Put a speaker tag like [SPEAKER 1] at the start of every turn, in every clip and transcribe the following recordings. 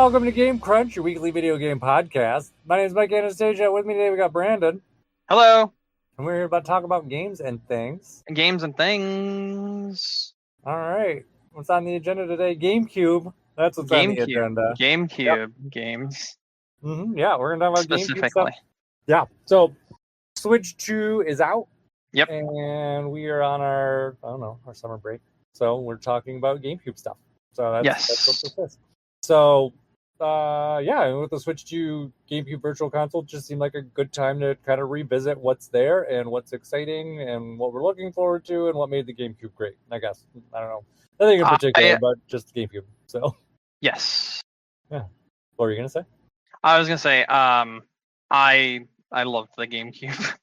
[SPEAKER 1] Welcome to Game Crunch, your weekly video game podcast. My name is Mike Anastasia. With me today we got Brandon.
[SPEAKER 2] Hello.
[SPEAKER 1] And we're here about to talk about games and things.
[SPEAKER 2] Games and things.
[SPEAKER 1] All right. What's on the agenda today? GameCube. That's what's on the agenda.
[SPEAKER 2] GameCube games.
[SPEAKER 1] Yeah, we're going to talk about GameCube stuff. Yeah. So, Switch 2 is out.
[SPEAKER 2] Yep.
[SPEAKER 1] And we are on our summer break. So, we're talking about GameCube stuff. So, that's what this is. So, with the Switch 2 GameCube Virtual Console, it just seemed like a good time to kind of revisit what's there and what's exciting and what we're looking forward to and what made the GameCube great, I guess. I don't know. Nothing in particular, but just GameCube. So,
[SPEAKER 2] yes.
[SPEAKER 1] Yeah. What were you going to say?
[SPEAKER 2] I was going to say, I loved the GameCube.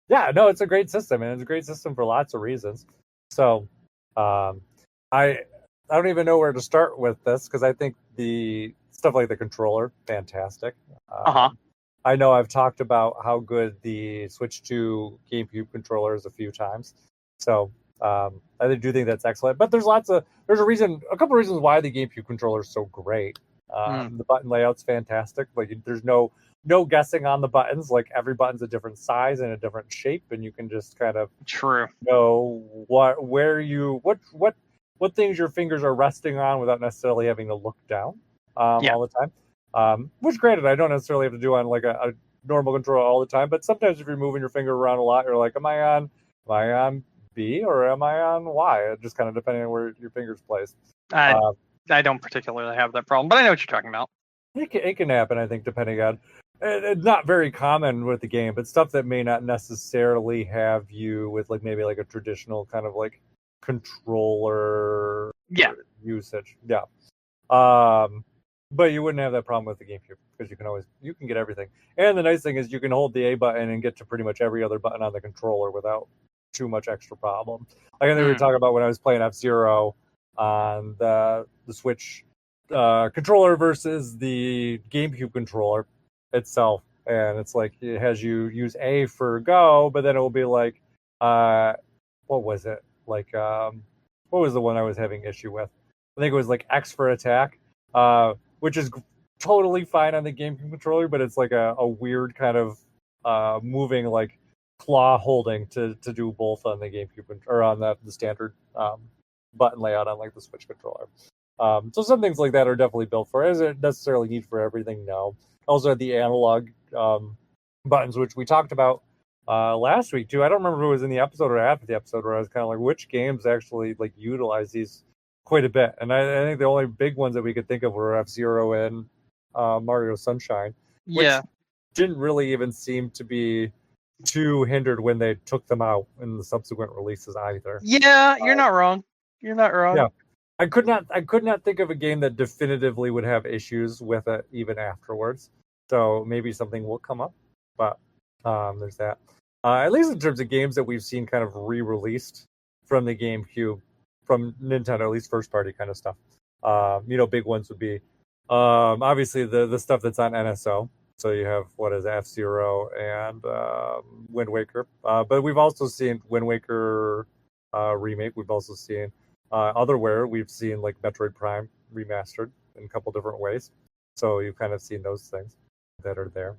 [SPEAKER 1] Yeah, no, it's a great system, and it's a great system for lots of reasons. So, I don't even know where to start with this because I think the stuff like the controller, fantastic. I know I've talked about how good the Switch 2 GameCube controller is a few times. So I do think that's excellent. But there's a couple reasons why the GameCube controller is so great. The button layout's fantastic. Like there's no guessing on the buttons. Like every button's a different size and a different shape, and you can just kind of know what things your fingers are resting on without necessarily having to look down all the time. Which, granted, I don't necessarily have to do on like a normal controller all the time, but sometimes if you're moving your finger around a lot, you're like, am I on B or am I on Y? Just kind of depending on where your finger's placed.
[SPEAKER 2] I don't particularly have that problem, but I know what you're talking about.
[SPEAKER 1] It can happen, I think, depending on... It's not very common with the game, but stuff that may not necessarily have you with like maybe like a traditional kind of like controller usage. But you wouldn't have that problem with the GameCube because you can get everything. And the nice thing is you can hold the A button and get to pretty much every other button on the controller without too much extra problem. Like I think we were talking about when I was playing F-Zero on the Switch controller versus the GameCube controller itself, and it's like it has you use A for go, but then it will be like what was it? Like, what was the one I was having issue with? I think it was like X for attack, which is totally fine on the GameCube controller, but it's like a weird kind of moving like claw holding to do both on the GameCube or on the standard button layout on like the Switch controller. So some things like that are definitely built for it. Is it necessarily need for everything? No. Also the analog buttons, which we talked about last week too. I don't remember if it was in the episode or after the episode where I was kind of like, which games actually like utilize these quite a bit. And I think the only big ones that we could think of were F-Zero and Mario Sunshine, which didn't really even seem to be too hindered when they took them out in the subsequent releases either.
[SPEAKER 2] Yeah, you're not wrong. You're not wrong.
[SPEAKER 1] Yeah. I could not think of a game that definitively would have issues with it even afterwards. So maybe something will come up, but there's that. At least in terms of games that we've seen kind of re-released from the GameCube, from Nintendo, at least first-party kind of stuff. Big ones would be obviously the stuff that's on NSO. So you have F-Zero and Wind Waker. But we've also seen Wind Waker remake. We've also seen otherwhere. We've seen like Metroid Prime remastered in a couple different ways. So you've kind of seen those things that are there.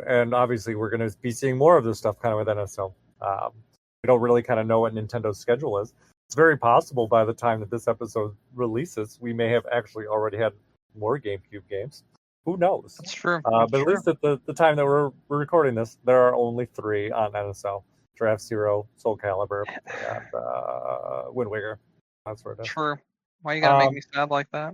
[SPEAKER 1] And obviously we're going to be seeing more of this stuff kind of with NSO. We don't really kind of know what Nintendo's schedule is. It's very possible by the time that this episode releases, we may have actually already had more GameCube games. Who knows?
[SPEAKER 2] That's true.
[SPEAKER 1] At least at the time that we're recording this, there are only 3 on NSO. F-Zero, Soul Calibur, and Wind Waker. That sort of.
[SPEAKER 2] True. Why you gotta make me sad like that?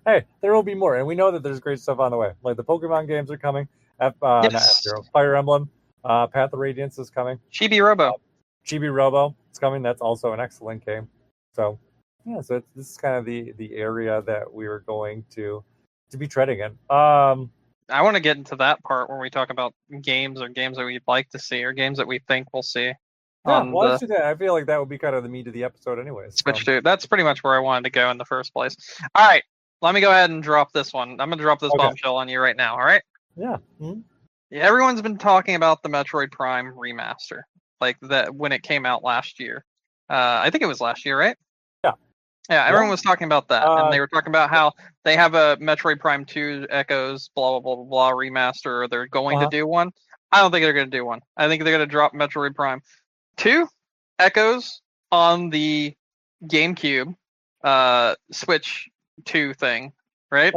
[SPEAKER 1] Hey, there will be more, and we know that there's great stuff on the way. Like the Pokemon games are coming. Not F-Zero. Fire Emblem, Path of Radiance is coming.
[SPEAKER 2] Chibi Robo.
[SPEAKER 1] It's coming. That's also an excellent game. So yeah, this is kind of the area that we were going to be treading in.
[SPEAKER 2] I want to get into that part where we talk about games or games that we'd like to see or games that we think we'll see.
[SPEAKER 1] Let's do that. I feel like that would be kind of the meat of the episode anyways.
[SPEAKER 2] Switch 2. That's pretty much where I wanted to go in the first place. All right. Let me go ahead and drop this one. I'm going to drop this bombshell on you right now, all right?
[SPEAKER 1] Yeah.
[SPEAKER 2] Yeah. Everyone's been talking about the Metroid Prime remaster, like that when it came out last year. I think it was last year, right?
[SPEAKER 1] Yeah.
[SPEAKER 2] Yeah, everyone was talking about that, and they were talking about how they have a Metroid Prime 2 Echoes blah blah blah blah remaster. Or they're going to do one. I don't think they're going to do one. I think they're going to drop Metroid Prime 2 Echoes on the GameCube, Switch 2 thing, right?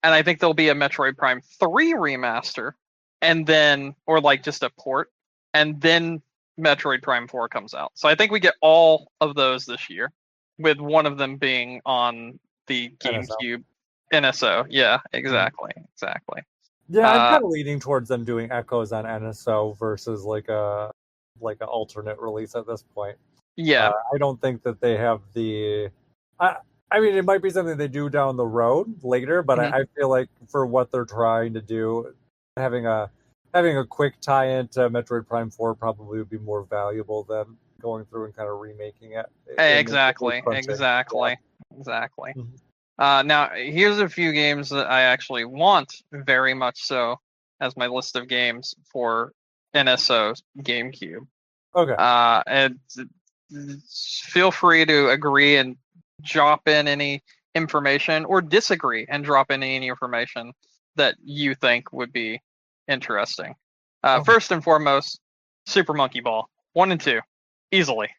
[SPEAKER 2] And I think there'll be a Metroid Prime 3 remaster, and then, or like just a port, and then Metroid Prime 4 comes out. So I think we get all of those this year, with one of them being on the GameCube NSO. Yeah, exactly.
[SPEAKER 1] Yeah, I'm kind of leaning towards them doing Echoes on NSO versus like an alternate release at this point.
[SPEAKER 2] Yeah,
[SPEAKER 1] I don't think that they have the. I mean, it might be something they do down the road later, but I feel like for what they're trying to do, having a quick tie-in to Metroid Prime 4 probably would be more valuable than going through and kind of remaking it.
[SPEAKER 2] Exactly. Now, here's a few games that I actually want very much so as my list of games for NSO GameCube.
[SPEAKER 1] Okay.
[SPEAKER 2] And feel free to agree and drop in any information, or disagree and drop in any information that you think would be interesting. First and foremost, Super Monkey Ball 1 and 2, easily.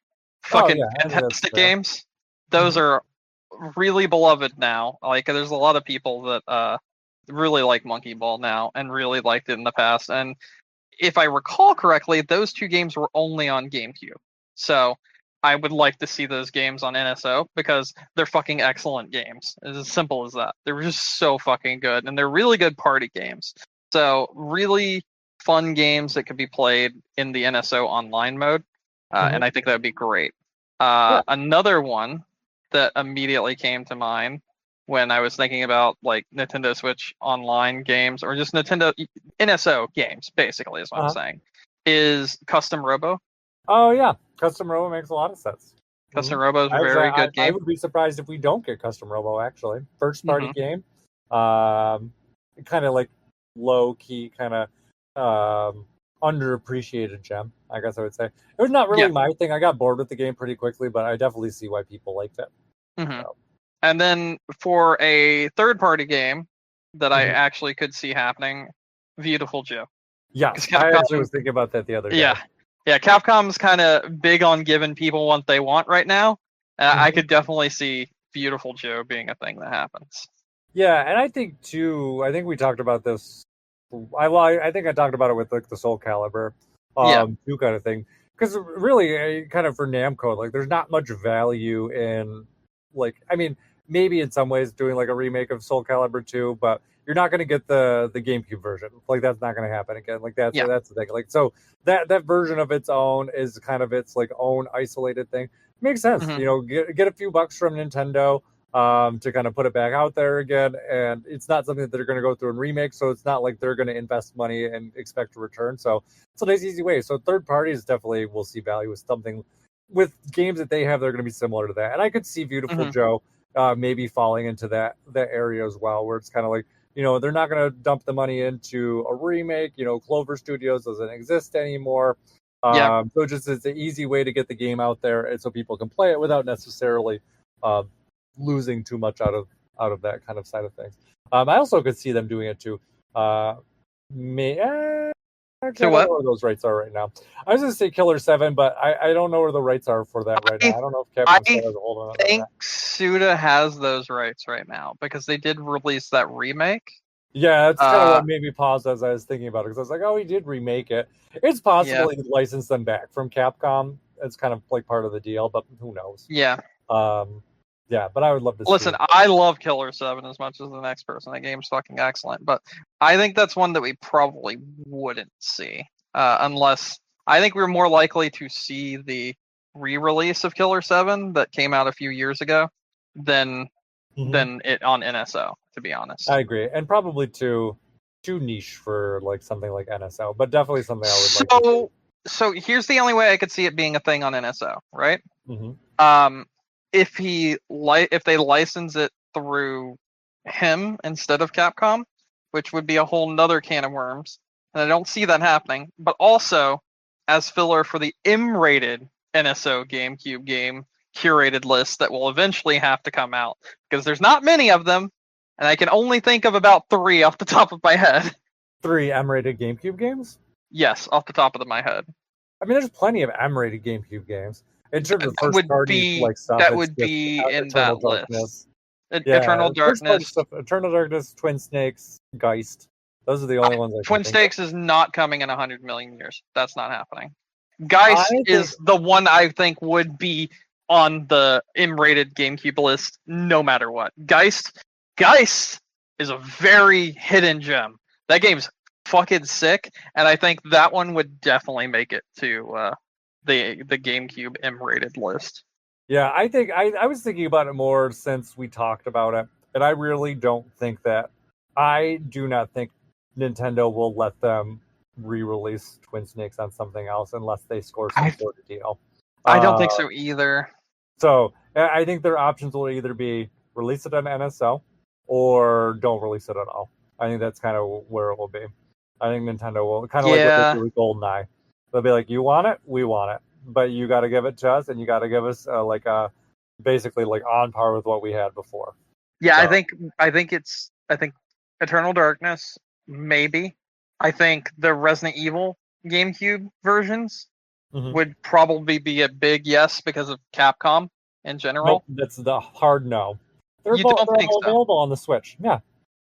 [SPEAKER 2] Fucking fantastic games. Those are really beloved now. Like, there's a lot of people that really like Monkey Ball now and really liked it in the past. And if I recall correctly, those 2 games were only on GameCube. So I would like to see those games on NSO because they're fucking excellent games. It's as simple as that. They're just so fucking good, and they're really good party games. So really fun games that could be played in the NSO online mode, and I think that would be great. Another one that immediately came to mind when I was thinking about like Nintendo Switch online games, or just Nintendo NSO games, basically, is what I'm saying, is Custom Robo.
[SPEAKER 1] Oh yeah, Custom Robo makes a lot of sense.
[SPEAKER 2] Custom Robo is a very good game.
[SPEAKER 1] I would be surprised if we don't get Custom Robo, actually. First party game. Kind of like low key, kind of underappreciated gem, I guess I would say. It was not really my thing. I got bored with the game pretty quickly, but I definitely see why people liked it. So.
[SPEAKER 2] And then for a third party game that I actually could see happening, Beautiful Joe.
[SPEAKER 1] Yeah, I actually was thinking about that the other day.
[SPEAKER 2] Yeah, Capcom's kind of big on giving people what they want right now. I could definitely see Beautiful Joe being a thing that happens.
[SPEAKER 1] Yeah, and I think too. I think we talked about this. I think I talked about it with like the Soul Calibur, 2 kind of thing. Because really, kind of for Namco, like there's not much value in, like, I mean, maybe in some ways doing like a remake of Soul Calibur 2, but you're not going to get the GameCube version. Like that's not going to happen again. Like that's the thing. Like so that version of its own is kind of its like own isolated thing. Makes sense. You know, get a few bucks from Nintendo to kind of put it back out there again, and it's not something that they're going to go through and remake. So it's not like they're going to invest money and expect a return. So it's a nice easy way. So third parties definitely will see value with something with games that they have. They're going to be similar to that, and I could see Beautiful Joe maybe falling into that area as well, where it's kind of like, you know, they're not going to dump the money into a remake. You know, Clover Studios doesn't exist anymore. So just it's an easy way to get the game out there, and so people can play it without necessarily losing too much out of that kind of side of things. I also could see them doing it too. Actually, I don't know where those rights are right now. I was going to say Killer 7, but I don't know where the rights are for that right now. I don't know if Capcom still has a hold on it.
[SPEAKER 2] I think Suda has those rights right now because they did release that remake.
[SPEAKER 1] Yeah, that's kind of what made me pause as I was thinking about it, because I was like, oh, he did remake it. It's possible he licensed them back from Capcom. It's kind of like part of the deal, but who knows?
[SPEAKER 2] Yeah.
[SPEAKER 1] Yeah, but I would love to
[SPEAKER 2] Listen,
[SPEAKER 1] see it.
[SPEAKER 2] I love Killer 7 as much as the next person. That game's fucking excellent, but I think that's one that we probably wouldn't see unless I think we're more likely to see the re-release of Killer 7 that came out a few years ago than it on NSO, to be honest.
[SPEAKER 1] I agree, and probably too niche for like something like NSO, but definitely something I would like to see.
[SPEAKER 2] So here's the only way I could see it being a thing on NSO, right? If they license it through him instead of Capcom, which would be a whole nother can of worms, and I don't see that happening. But also, as filler for the M-rated NSO GameCube game, curated list that will eventually have to come out because there's not many of them, and I can only think of about 3 off the top of my head.
[SPEAKER 1] 3 M-rated GameCube games?
[SPEAKER 2] Yes, off the top of my head.
[SPEAKER 1] I mean, there's plenty of M-rated GameCube games. In terms of
[SPEAKER 2] That
[SPEAKER 1] first party like stuff,
[SPEAKER 2] that
[SPEAKER 1] it's
[SPEAKER 2] would
[SPEAKER 1] just
[SPEAKER 2] be in
[SPEAKER 1] Eternal
[SPEAKER 2] that
[SPEAKER 1] Darkness.
[SPEAKER 2] list.
[SPEAKER 1] Yeah,
[SPEAKER 2] Eternal
[SPEAKER 1] first party
[SPEAKER 2] Darkness.
[SPEAKER 1] stuff, Eternal Darkness, Twin Snakes, Geist. Those are the only ones I can
[SPEAKER 2] Twin
[SPEAKER 1] think
[SPEAKER 2] Snakes is not coming in 100 million years. That's not happening. Geist
[SPEAKER 1] I
[SPEAKER 2] is the one I think would be on the M-rated GameCube list no matter what. Geist is a very hidden gem. That game's fucking sick, and I think that one would definitely make it to the GameCube M-rated list.
[SPEAKER 1] Yeah, I think I was thinking about it more since we talked about it, and I really don't think that. I do not think Nintendo will let them re-release Twin Snakes on something else unless they score some sort of deal.
[SPEAKER 2] I don't think so either.
[SPEAKER 1] So I think their options will either be release it on NSO or don't release it at all. I think that's kind of where it will be. I think Nintendo will kind of like what they do with GoldenEye. They'll be like, "You want it? We want it, but you got to give it to us, and you got to give us basically like on par with what we had before."
[SPEAKER 2] Yeah,
[SPEAKER 1] So.
[SPEAKER 2] I think Eternal Darkness maybe. I think the Resident Evil GameCube versions would probably be a big yes because of Capcom in general.
[SPEAKER 1] Nope, that's the hard no. They're
[SPEAKER 2] You
[SPEAKER 1] both
[SPEAKER 2] don't think so?
[SPEAKER 1] available on the Switch. Yeah,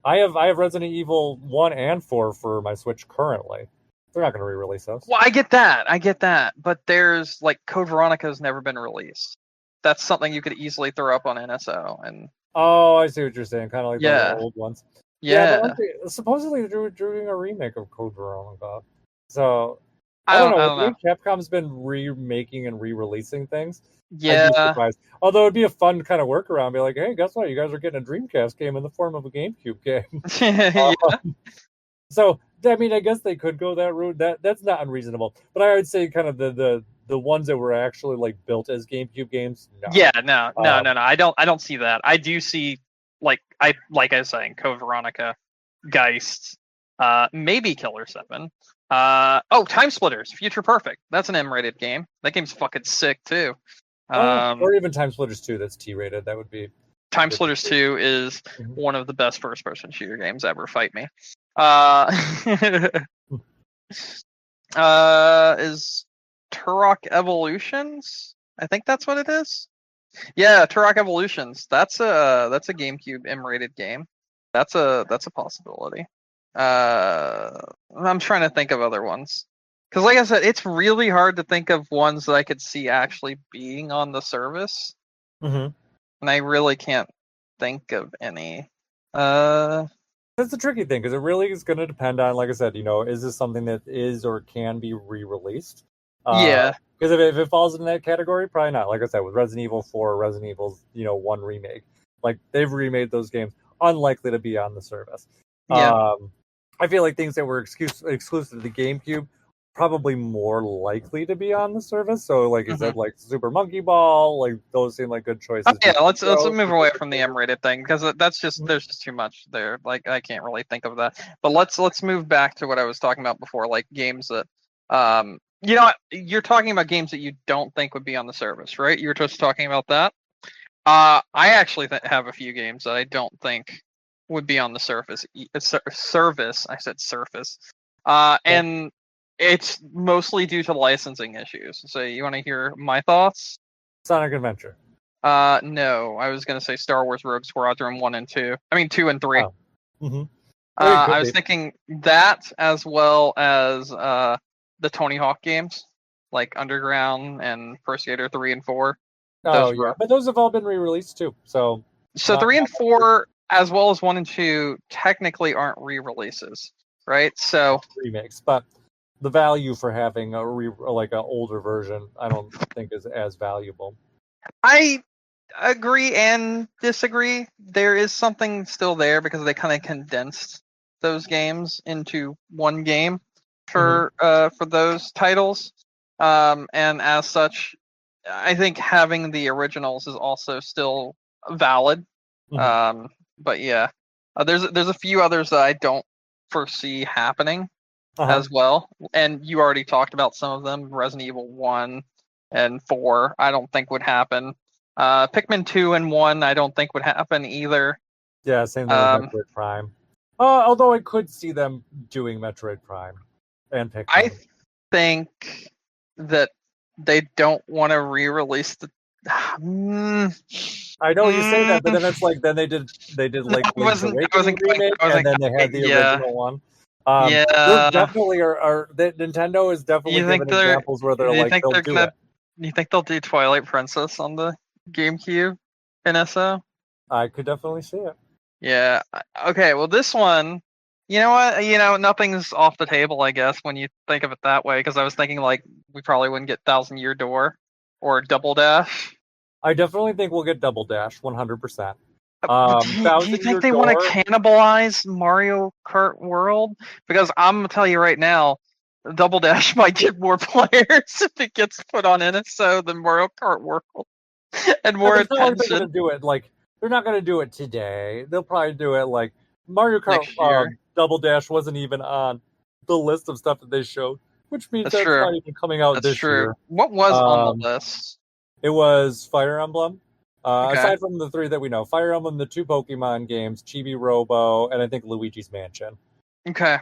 [SPEAKER 1] I have Resident Evil 1 and 4 for my Switch currently. They're not going to re-release those.
[SPEAKER 2] Well, I get that, but there's like Code Veronica has never been released. That's something you could easily throw up on NSO and.
[SPEAKER 1] Oh, I see what you're saying. Kind of like the old ones.
[SPEAKER 2] Yeah.
[SPEAKER 1] Supposedly they're doing a remake of Code Veronica. So I don't know. The way Capcom's been remaking and re-releasing things.
[SPEAKER 2] Yeah.
[SPEAKER 1] I'd be surprised. Although it'd be a fun kind of workaround. Be like, hey, guess what? You guys are getting a Dreamcast game in the form of a GameCube game.
[SPEAKER 2] Yeah.
[SPEAKER 1] So I mean, I guess they could go that route. That's not unreasonable. But I would say kind of the ones that were actually like built as GameCube games. No.
[SPEAKER 2] Yeah, no. I don't see that. I do see I was saying, Code Veronica, Geist, maybe Killer 7. Time Splitters, Future Perfect. That's an M-rated game. That game's fucking sick too.
[SPEAKER 1] Or even Time Splitters 2 that's T-rated. That would be.
[SPEAKER 2] Time Splitters 2 is one of the best first-person shooter games ever. Fight me. Is Turok Evolutions? I think that's what it is. Yeah, Turok Evolutions. That's a GameCube M-rated game. That's a possibility. I'm trying to think of other ones because, like I said, it's really hard to think of ones that I could see actually being on the service, and I really can't think of any.
[SPEAKER 1] That's the tricky thing because it really is going to depend on, like I said, is this something that is or can be re-released?
[SPEAKER 2] Yeah.
[SPEAKER 1] Because if it falls in that category, probably not. Like I said, with Resident Evil 4, Resident Evil 1 remake, like they've remade those games, unlikely to be on the service.
[SPEAKER 2] Yeah.
[SPEAKER 1] I feel like things that were exclusive to the GameCube, probably more likely to be on the service. So, like you said, like Super Monkey Ball, like those seem like good choices.
[SPEAKER 2] Let's move away from the M-rated thing because that's just there's just too much there. Like I can't really think of that. But let's move back to what I was talking about before, like games that you're talking about games that you don't think would be on the service, right? You were just talking about that. I actually have a few games that I don't think would be on the service. I said surface. And it's mostly due to licensing issues. So you want to hear my thoughts?
[SPEAKER 1] Sonic Adventure.
[SPEAKER 2] No, I was gonna say Star Wars Rogue Squadron 1 and 2. I mean 2 and 3. I was thinking that as well as the Tony Hawk games, like Underground and Pro Skater 3 and 4.
[SPEAKER 1] Oh yeah, but those have all been re-released too. So
[SPEAKER 2] 3 and 4, as well as 1 and 2, technically aren't re-releases, right? So
[SPEAKER 1] remakes, but the value for having a like an older version, I don't think is as valuable.
[SPEAKER 2] I agree and disagree. There is something still there because they kind of condensed those games into one game for those titles, and as such, I think having the originals is also still valid. But yeah, there's a few others that I don't foresee happening as well, and you already talked about some of them. Resident Evil 1 and 4, I don't think would happen. Pikmin 2 and 1, I don't think would happen either.
[SPEAKER 1] Yeah, same thing with Metroid Prime. Although I could see them doing Metroid Prime and Pikmin.
[SPEAKER 2] I think that they don't want to re-release the.
[SPEAKER 1] I know you say that, but then it's like then they did like Link's Awakening remake, and then they had the original one. There definitely Nintendo is definitely giving examples where they're like they'll do it.
[SPEAKER 2] You think they'll do Twilight Princess on the GameCube NSO?
[SPEAKER 1] I could definitely see it.
[SPEAKER 2] Yeah. Okay. Well, this one, you know what? Nothing's off the table, I guess, when you think of it that way. Because I was thinking like we probably wouldn't get Thousand Year Door or Double Dash.
[SPEAKER 1] I definitely think we'll get Double Dash, 100%.
[SPEAKER 2] Do you think they want to cannibalize Mario Kart World? Because I'm gonna tell you right now, Double Dash might get more players if it gets put on NSO than Mario Kart World, and more attention.
[SPEAKER 1] Like they're gonna do it like they're not gonna do it today. They'll probably do it like Mario Kart Double Dash wasn't even on the list of stuff that they showed, which means that's not even coming out this year.
[SPEAKER 2] What was on the list?
[SPEAKER 1] It was Fire Emblem. Aside from the 3 that we know, Fire Emblem, the 2 Pokemon games, Chibi Robo, and I think Luigi's Mansion.
[SPEAKER 2] Okay.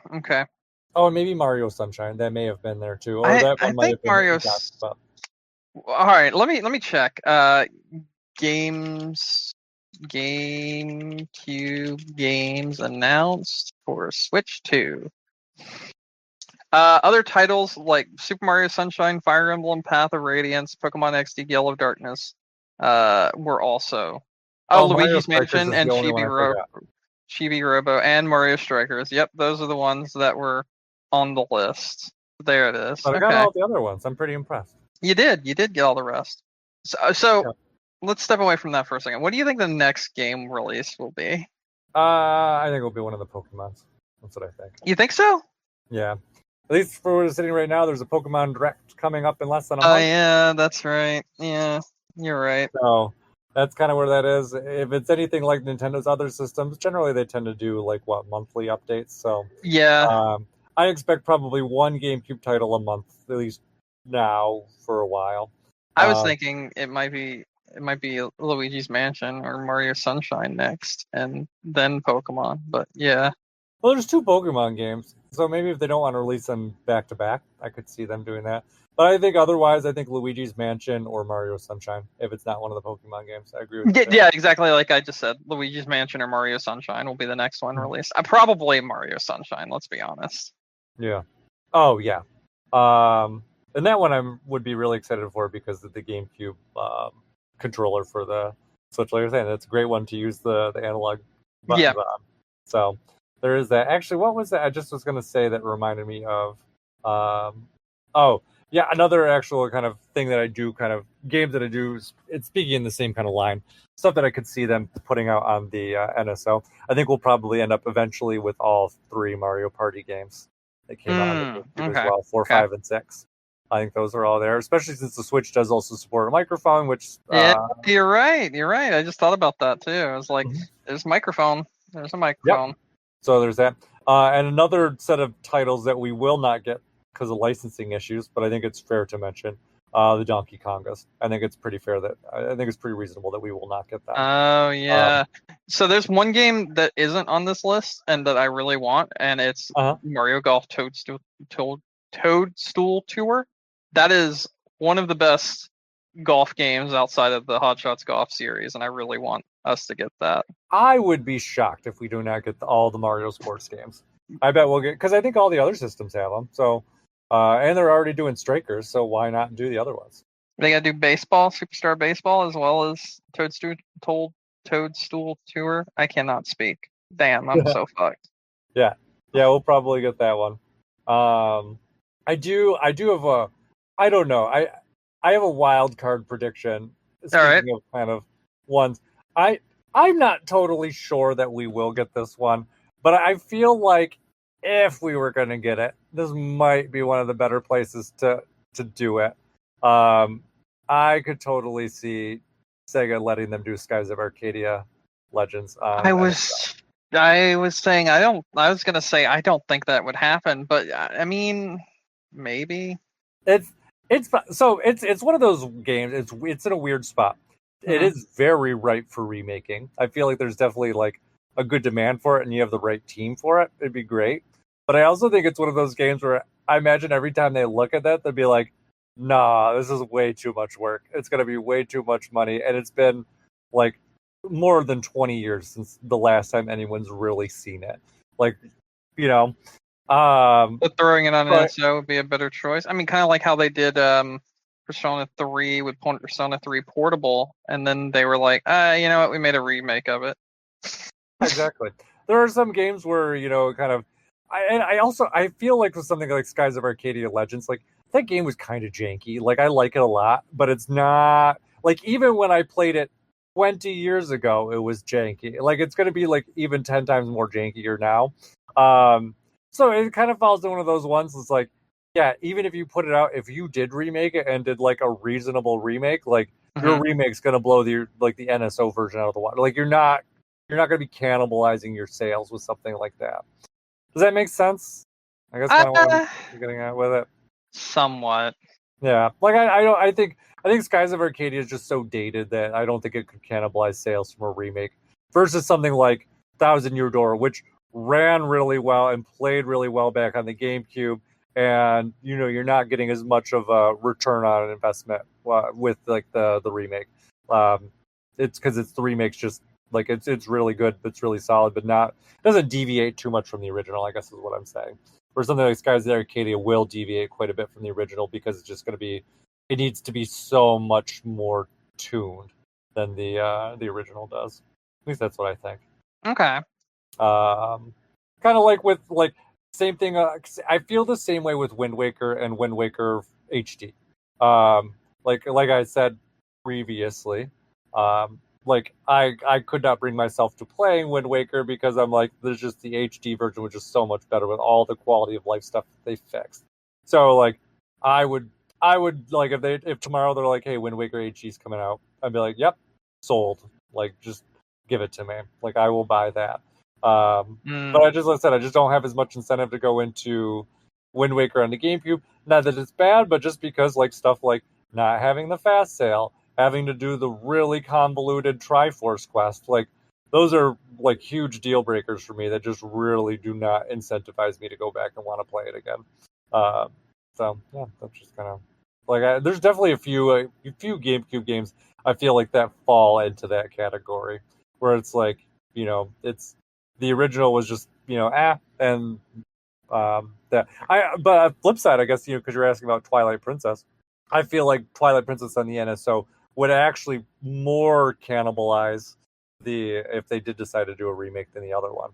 [SPEAKER 1] Oh, and maybe Mario Sunshine. That may have been there too. Or
[SPEAKER 2] I think Mario's. All right, let me check. GameCube games announced for Switch 2. Other titles like Super Mario Sunshine, Fire Emblem, Path of Radiance, Pokemon XD, Gale of Darkness were also. Luigi's Mansion and Chibi Robo and Mario Strikers. Yep, those are the ones that were on the list. There it is.
[SPEAKER 1] But I got all the other ones. I'm pretty impressed.
[SPEAKER 2] You did get all the rest. So let's step away from that for a second. What do you think the next game release will be?
[SPEAKER 1] I think it'll be one of the Pokemons. That's what I think.
[SPEAKER 2] You think so?
[SPEAKER 1] Yeah. At least for where we're sitting right now, there's a Pokemon Direct coming up in less than a month.
[SPEAKER 2] Oh, yeah, that's right. Yeah, you're right.
[SPEAKER 1] So that's kind of where that is. If it's anything like Nintendo's other systems, generally they tend to do monthly updates. So
[SPEAKER 2] yeah,
[SPEAKER 1] I expect probably one GameCube title a month, at least now for a while.
[SPEAKER 2] I was thinking it might be Luigi's Mansion or Mario Sunshine next, and then Pokemon. But yeah.
[SPEAKER 1] Well, there's 2 Pokemon games, so maybe if they don't want to release them back to back, I could see them doing that. But I think otherwise, I think Luigi's Mansion or Mario Sunshine, if it's not one of the Pokemon games. I agree with you.
[SPEAKER 2] Yeah, exactly like I just said. Luigi's Mansion or Mario Sunshine will be the next one released. Probably Mario Sunshine, let's be honest.
[SPEAKER 1] Yeah. Oh, yeah. And that one would be really excited for because of the GameCube controller for the Switch. Like I was saying, that's a great one to use the analog buttons on. So there is that. Actually, what was that? I just was going to say that reminded me of. Another actual kind of thing that I do, kind of games that I do. It's speaking in the same kind of line. Stuff that I could see them putting out on the NSO. I think we'll probably end up eventually with all 3 Mario Party games that came out on the GameCube as well, 4, 5, and 6. I think those are all there, especially since the Switch does also support a microphone, which...
[SPEAKER 2] you're right. I just thought about that, too. I was like, there's a microphone. There's a microphone.
[SPEAKER 1] Yep. So there's that. And another set of titles that we will not get because of licensing issues, but I think it's fair to mention, the Donkey Kongas. I think it's pretty reasonable that we will not get that.
[SPEAKER 2] Oh, yeah. So there's one game that isn't on this list and that I really want, and it's Mario Golf Toadstool Tour. That is one of the best golf games outside of the Hot Shots Golf series, and I really want us to get that.
[SPEAKER 1] I would be shocked if we do not get all the Mario sports games. I bet we'll get, because I think all the other systems have them. So, and they're already doing Strikers, so why not do the other ones?
[SPEAKER 2] They got to do baseball, Superstar Baseball, as well as Toadstool Tour. I cannot speak. Damn, I'm so fucked.
[SPEAKER 1] Yeah, we'll probably get that one. I do have a. I don't know. I have a wild card prediction. Speaking of kind of ones, I'm not totally sure that we will get this one, but I feel like if we were going to get it, this might be one of the better places to do it. I could totally see Sega letting them do Skies of Arcadia Legends.
[SPEAKER 2] I was saying I don't think that would happen, but I mean, maybe.
[SPEAKER 1] It's one of those games. It's in a weird spot it is very ripe for remaking. I feel like there's definitely like a good demand for it, and you have the right team for it. It'd be great. But I also think it's one of those games where I imagine every time they look at that, they'd be like, "Nah, this is way too much work. It's going to be way too much money." And it's been like more than 20 years since the last time anyone's really seen it. Like, you know,
[SPEAKER 2] But throwing it on an
[SPEAKER 1] but
[SPEAKER 2] NSO would be a better choice. I mean, kind of like how they did Persona 3 with Persona 3 Portable, and then they were like, you know what, we made a remake of it.
[SPEAKER 1] exactly. There are some games where, kind of, I feel like with something like Skies of Arcadia Legends, like that game was kind of janky. Like I like it a lot, but it's not like even when I played it 20 years ago, it was janky. Like it's going to be like even 10 times more jankier now. So it kind of falls to one of those ones. It's like, yeah, even if you put it out, if you did remake it and did like a reasonable remake, like your remake's going to blow the NSO version out of the water. Like you're not going to be cannibalizing your sales with something like that. Does that make sense? I guess kind of what I'm getting at with it.
[SPEAKER 2] Somewhat.
[SPEAKER 1] Yeah, like I think Skies of Arcadia is just so dated that I don't think it could cannibalize sales from a remake versus something like Thousand Year Door, which ran really well and played really well back on the GameCube, and you're not getting as much of a return on an investment with like the remake. It's because the remake's just like it's really good, it's really solid, but doesn't deviate too much from the original, I guess is what I'm saying. Or something like Skies of Arcadia will deviate quite a bit from the original because it's just going to be, it needs to be so much more tuned than the original does. At least that's what I think.
[SPEAKER 2] Okay.
[SPEAKER 1] Kind of like with like same thing. I feel the same way with Wind Waker and Wind Waker HD. Like I said previously, like I could not bring myself to playing Wind Waker because I'm like, there's just the HD version, which is so much better with all the quality of life stuff that they fixed. So like, I would like if tomorrow they're like, hey, Wind Waker HD's coming out, I'd be like, yep, sold. Like just give it to me. Like I will buy that. But like I said, I just don't have as much incentive to go into Wind Waker on the GameCube. Not that it's bad, but just because like stuff like not having the fast sale, having to do the really convoluted Triforce quest, like those are like huge deal breakers for me that just really do not incentivize me to go back and want to play it again. So yeah, that's just kind of like there's definitely a few GameCube games I feel like that fall into that category where it's like it's the original was just and that but flip side I guess because you're asking about Twilight Princess, I feel like Twilight Princess on the NSO would actually more cannibalize if they did decide to do a remake than the other one.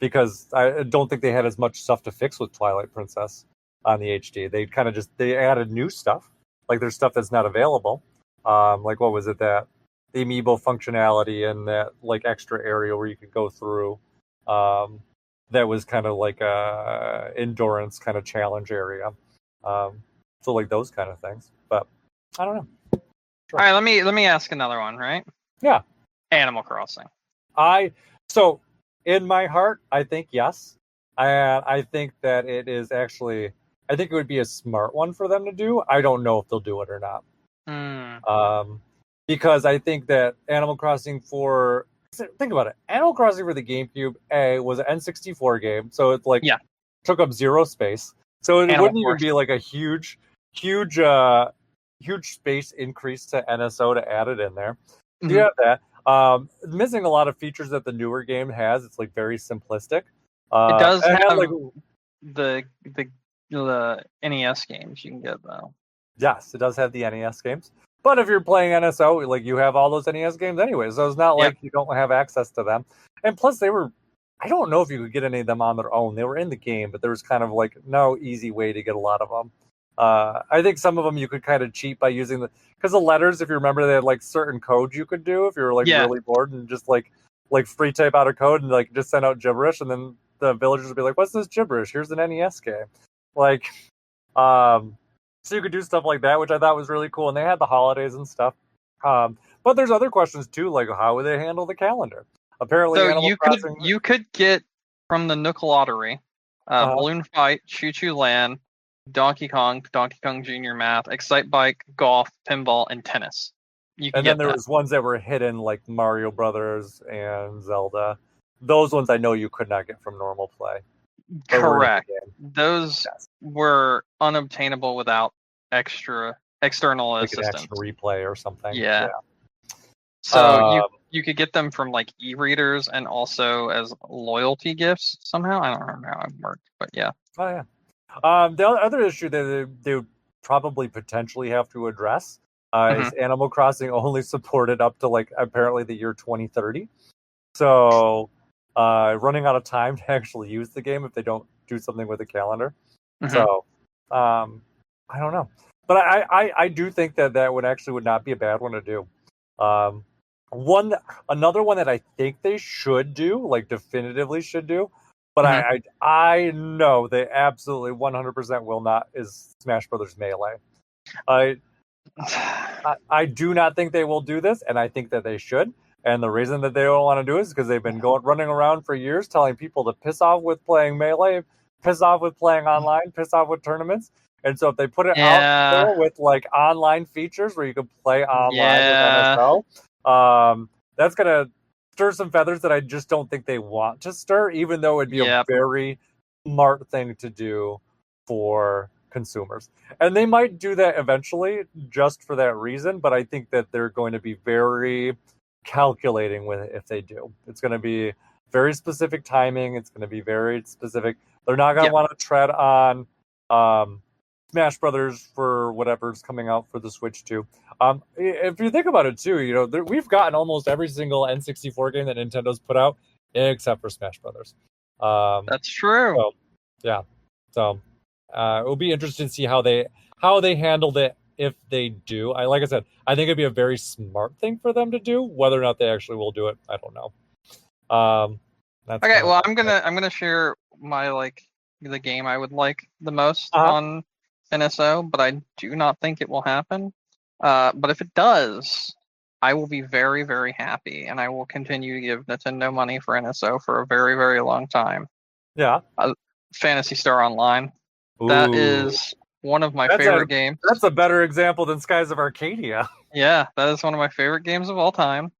[SPEAKER 1] Because I don't think they had as much stuff to fix with Twilight Princess on the HD. They kind of they added new stuff. Like there's stuff that's not available. Like what was it that the amiibo functionality and that like extra area where you could go through. That was kind of like a endurance kind of challenge area. So like those kind of things. But I don't know.
[SPEAKER 2] Sure. All right, let me ask another one, right?
[SPEAKER 1] Yeah.
[SPEAKER 2] Animal Crossing.
[SPEAKER 1] So in my heart, I think yes. I think that it is actually, I think it would be a smart one for them to do. I don't know if they'll do it or not. Because I think that Animal Crossing think about it. Animal Crossing for the GameCube was an N64 game, so it's like took up zero space. So it wouldn't even be like a huge space increase to NSO to add it in there. So you have that. Missing a lot of features that the newer game has. It's like very simplistic.
[SPEAKER 2] It does have like the NES games you can get though.
[SPEAKER 1] Yes, it does have the NES games. But if you're playing NSO, like you have all those NES games anyway, so it's not like you don't have access to them. And plus, I don't know if you could get any of them on their own. They were in the game, but there was kind of like no easy way to get a lot of them. I think some of them you could kind of cheat by using because the letters, if you remember, they had like certain codes you could do if you were like really bored and just like free type out a code and like just send out gibberish, and then the villagers would be like, "What's this gibberish? Here's an NES game." Like, so you could do stuff like that, which I thought was really cool. And they had the holidays and stuff. But there's other questions too, like how would they handle the calendar? Apparently,
[SPEAKER 2] so you could get from the Nook Lottery, Balloon Fight, Choo Choo Land, Donkey Kong Jr. Math, Excite Bike, Golf, Pinball, and Tennis. You can
[SPEAKER 1] And then
[SPEAKER 2] get
[SPEAKER 1] there
[SPEAKER 2] that.
[SPEAKER 1] was ones that were hidden, like Mario Brothers and Zelda. Those ones I know you could not get from normal play. But were in the
[SPEAKER 2] Correct.
[SPEAKER 1] game.
[SPEAKER 2] Those
[SPEAKER 1] Yes.
[SPEAKER 2] were unobtainable without external
[SPEAKER 1] Like an
[SPEAKER 2] assistance.
[SPEAKER 1] action replay or something.
[SPEAKER 2] Yeah. So
[SPEAKER 1] Um,
[SPEAKER 2] you could get them from like e-readers and also as loyalty gifts somehow. I don't remember how it worked, but yeah.
[SPEAKER 1] Oh yeah. The other issue that they would probably potentially have to address is Animal Crossing only supported up to like apparently the year 2030. So running out of time to actually use the game if they don't do something with the calendar. So I don't know, but I do think that would not be a bad one to do. Another one that I think they should do, like definitively should do, but I know they absolutely 100% will not, is Smash Brothers Melee. I do not think they will do this, and I think that they should. And the reason that they don't want to do it is because they've been running around for years telling people to piss off with playing Melee, piss off with playing online, piss off with tournaments. And so if they put it out there with like online features where you can play online with NSO, that's gonna stir some feathers that I just don't think they want to stir, even though it'd be a very smart thing to do for consumers. And they might do that eventually just for that reason, but I think that they're going to be very calculating with it if they do. It's going to be very specific timing. It's going to be very specific. They're not going to want to tread on Smash Brothers for whatever's coming out for the Switch too. If you think about it too, you know, we've gotten almost every single N64 game that Nintendo's put out except for Smash Brothers.
[SPEAKER 2] That's true.
[SPEAKER 1] So, yeah. So it will be interesting to see how they handled it if they do. Like I said, I think it'd be a very smart thing for them to do. Whether or not they actually will do it, I don't know.
[SPEAKER 2] Okay, well, I'm gonna share my the game I would like the most on NSO, but I do not think it will happen. But if it does, I will be very, very happy, and I will continue to give Nintendo money for NSO for a very, very long time.
[SPEAKER 1] Yeah.
[SPEAKER 2] Phantasy Star Online.
[SPEAKER 1] Ooh.
[SPEAKER 2] That is one of my favorite games.
[SPEAKER 1] That's a better example than Skies of Arcadia.
[SPEAKER 2] Yeah, that is one of my favorite games of all time.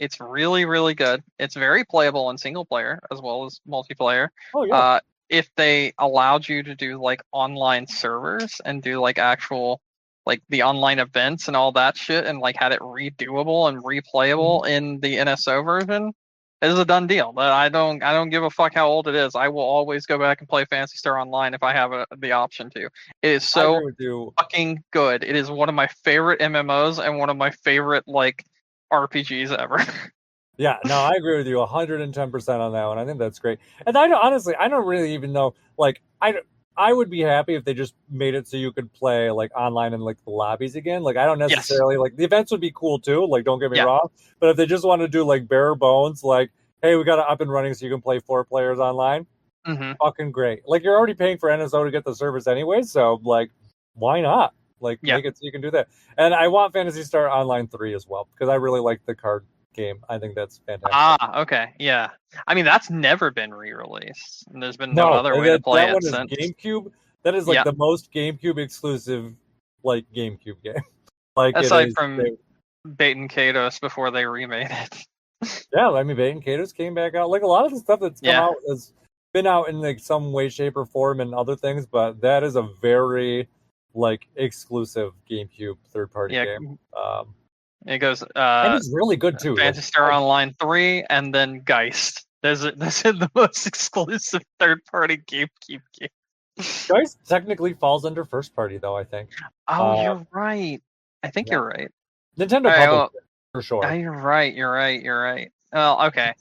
[SPEAKER 2] It's really, really good. It's very playable in single player as well as multiplayer.
[SPEAKER 1] Oh yeah.
[SPEAKER 2] If they allowed you to do like online servers and do like actual like the online events and all that shit and like had it redoable and replayable in the NSO version, it is a done deal. But I don't give a fuck how old it is. I will always go back and play Phantasy Star Online if I have the option to. It is so fucking good. It is one of my favorite MMOs and one of my favorite like RPGs ever.
[SPEAKER 1] Yeah, no, I agree with you 110% on that one. I think that's great. And I don't really even know, like, I would be happy if they just made it so you could play like online in like the lobbies again. Like, I don't necessarily like the events would be cool too. Like, don't get me wrong, but if they just want to do like bare bones, like, hey, we got it up and running so you can play 4 players online, fucking great. Like, you're already paying for NSO to get the service anyway, so like, why not? Like, make it so you can do that. And I want Phantasy Star Online 3 as well because I really like the card game. I think that's fantastic.
[SPEAKER 2] Okay, yeah. I mean, that's never been re-released. And there's been no other way to play it since.
[SPEAKER 1] GameCube. That is like the most GameCube exclusive, like GameCube game. Like
[SPEAKER 2] aside from Bait and Kados before they remade it.
[SPEAKER 1] Yeah, I mean, Bait and Kados came back out. Like a lot of the stuff that's come out has been out in like some way, shape, or form and other things, but that is a very like exclusive GameCube third-party game.
[SPEAKER 2] It goes.
[SPEAKER 1] And it's really good too.
[SPEAKER 2] Phantasy Star Online 3, and then Geist. Those are the most exclusive third-party GameCube game.
[SPEAKER 1] Geist technically falls under first-party, though. I think.
[SPEAKER 2] Oh, you're right. I think you're right.
[SPEAKER 1] Nintendo published it, for sure.
[SPEAKER 2] You're right. You're right. Well, okay.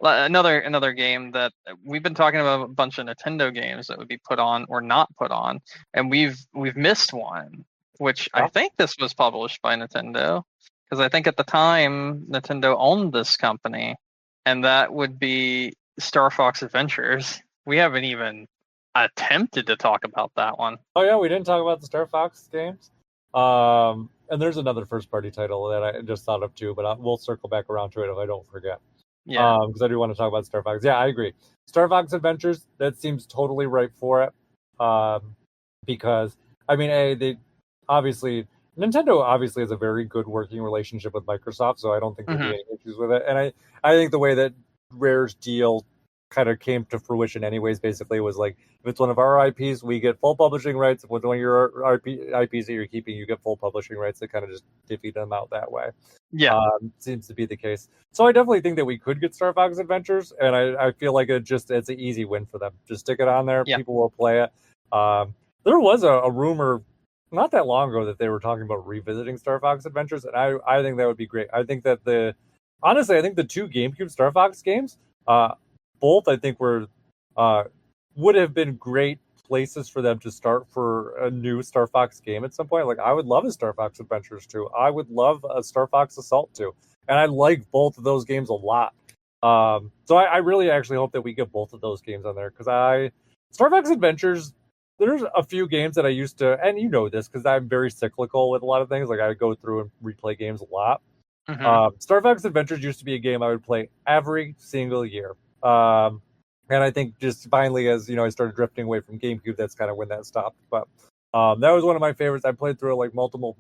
[SPEAKER 2] Another game that we've been talking about, a bunch of Nintendo games that would be put on or not put on, and we've missed one, which I think this was published by Nintendo. Because I think at the time, Nintendo owned this company, and that would be Star Fox Adventures. We haven't even attempted to talk about that one.
[SPEAKER 1] Oh, yeah, we didn't talk about the Star Fox games. And there's another first-party title that I just thought of, too, but we'll circle back around to it if I don't forget.
[SPEAKER 2] Yeah.
[SPEAKER 1] Because I do want to talk about Star Fox. Yeah, I agree. Star Fox Adventures, that seems totally right for it. Because, I mean, they obviously... Nintendo obviously has a very good working relationship with Microsoft, so I don't think there'd be
[SPEAKER 2] Hmm.
[SPEAKER 1] any issues with it. And I think the way that Rare's deal kind of came to fruition anyways, basically was like, if it's one of our IPs, we get full publishing rights. If it's one of your IPs that you're keeping, you get full publishing rights. They kind of just divvy them out that way.
[SPEAKER 2] Yeah.
[SPEAKER 1] Seems to be the case. So I definitely think that we could get Star Fox Adventures, and I feel like it's an easy win for them. Just stick it on there.
[SPEAKER 2] Yeah.
[SPEAKER 1] People will play it. There was a rumor not that long ago that they were talking about revisiting Star Fox Adventures, and I think that would be great. I think that honestly, I think the two GameCube Star Fox games, both I think would have been great places for them to start for a new Star Fox game at some point. Like I would love a Star Fox Adventures 2. I would love a Star Fox Assault 2. And I like both of those games a lot. So I really actually hope that we get both of those games on there because Star Fox Adventures, there's a few games that I used to, and you know this because I'm very cyclical with a lot of things. Like I go through and replay games a lot. Star Fox Adventures used to be a game I would play every single year. And I think just finally, as I started drifting away from GameCube, that's kind of when that stopped. But that was one of my favorites. I played through it like multiple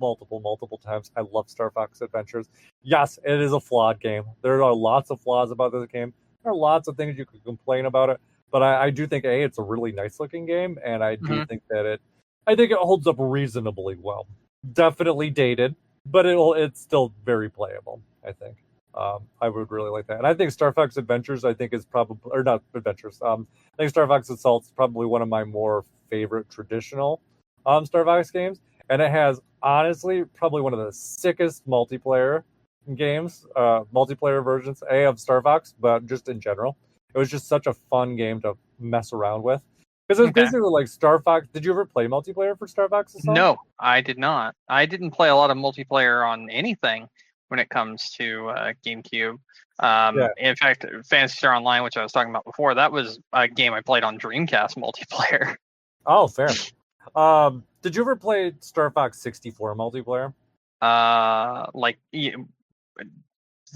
[SPEAKER 1] times. I love Star Fox Adventures. Yes, it is a flawed game. There are lots of flaws about this game. There are lots of things you could complain about it. But I do think it's a really nice looking game, and I do think that I think it holds up reasonably well. Definitely dated, but it's still very playable, I think. I would really like that. And I think Star Fox Adventures, is probably, or not Adventures, I think Star Fox Assault is probably one of my more favorite traditional Star Fox games. And it has, honestly, probably one of the sickest multiplayer games, multiplayer versions, of Star Fox, but just in general. It was just such a fun game to mess around with. Because it's basically like Star Fox. Did you ever play multiplayer for Star Fox Assault?
[SPEAKER 2] No, I did not. I didn't play a lot of multiplayer on anything when it comes to GameCube. In fact, Phantasy Star Online, which I was talking about before, that was a game I played on Dreamcast multiplayer.
[SPEAKER 1] Oh, fair. Did you ever play Star Fox 64 multiplayer?
[SPEAKER 2] The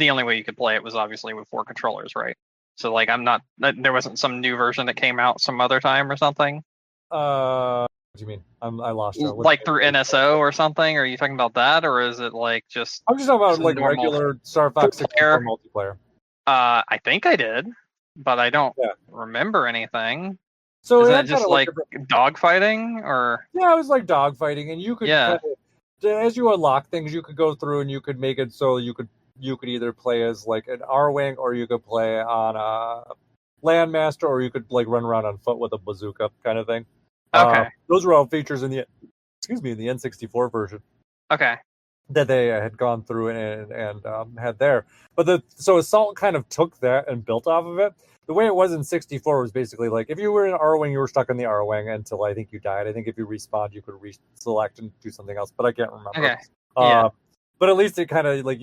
[SPEAKER 2] only way you could play it was obviously with 4 controllers, right? So, like, there wasn't some new version that came out some other time or something?
[SPEAKER 1] What do you mean? I lost you.
[SPEAKER 2] Like through NSO or something? Are you talking about that, or is it like just?
[SPEAKER 1] I'm just talking about like regular Star Fox 64 multiplayer.
[SPEAKER 2] I think I did, but I don't remember anything.
[SPEAKER 1] So
[SPEAKER 2] is that just like dogfighting, or?
[SPEAKER 1] Yeah, it was like dogfighting, and you could as you unlock things, you could go through and you could make it so you could either play as like an R-wing, or you could play on a landmaster, or you could like run around on foot with a bazooka kind of thing.
[SPEAKER 2] Okay.
[SPEAKER 1] Those were all features in the N64 version.
[SPEAKER 2] Okay.
[SPEAKER 1] That they had gone through and had there. But so Assault kind of took that and built off of it. The way it was in 64 was basically like if you were in R-wing, you were stuck in the R-wing until I think you died. I think if you respawned, you could select and do something else, but I can't remember.
[SPEAKER 2] Okay.
[SPEAKER 1] But at least it kind of like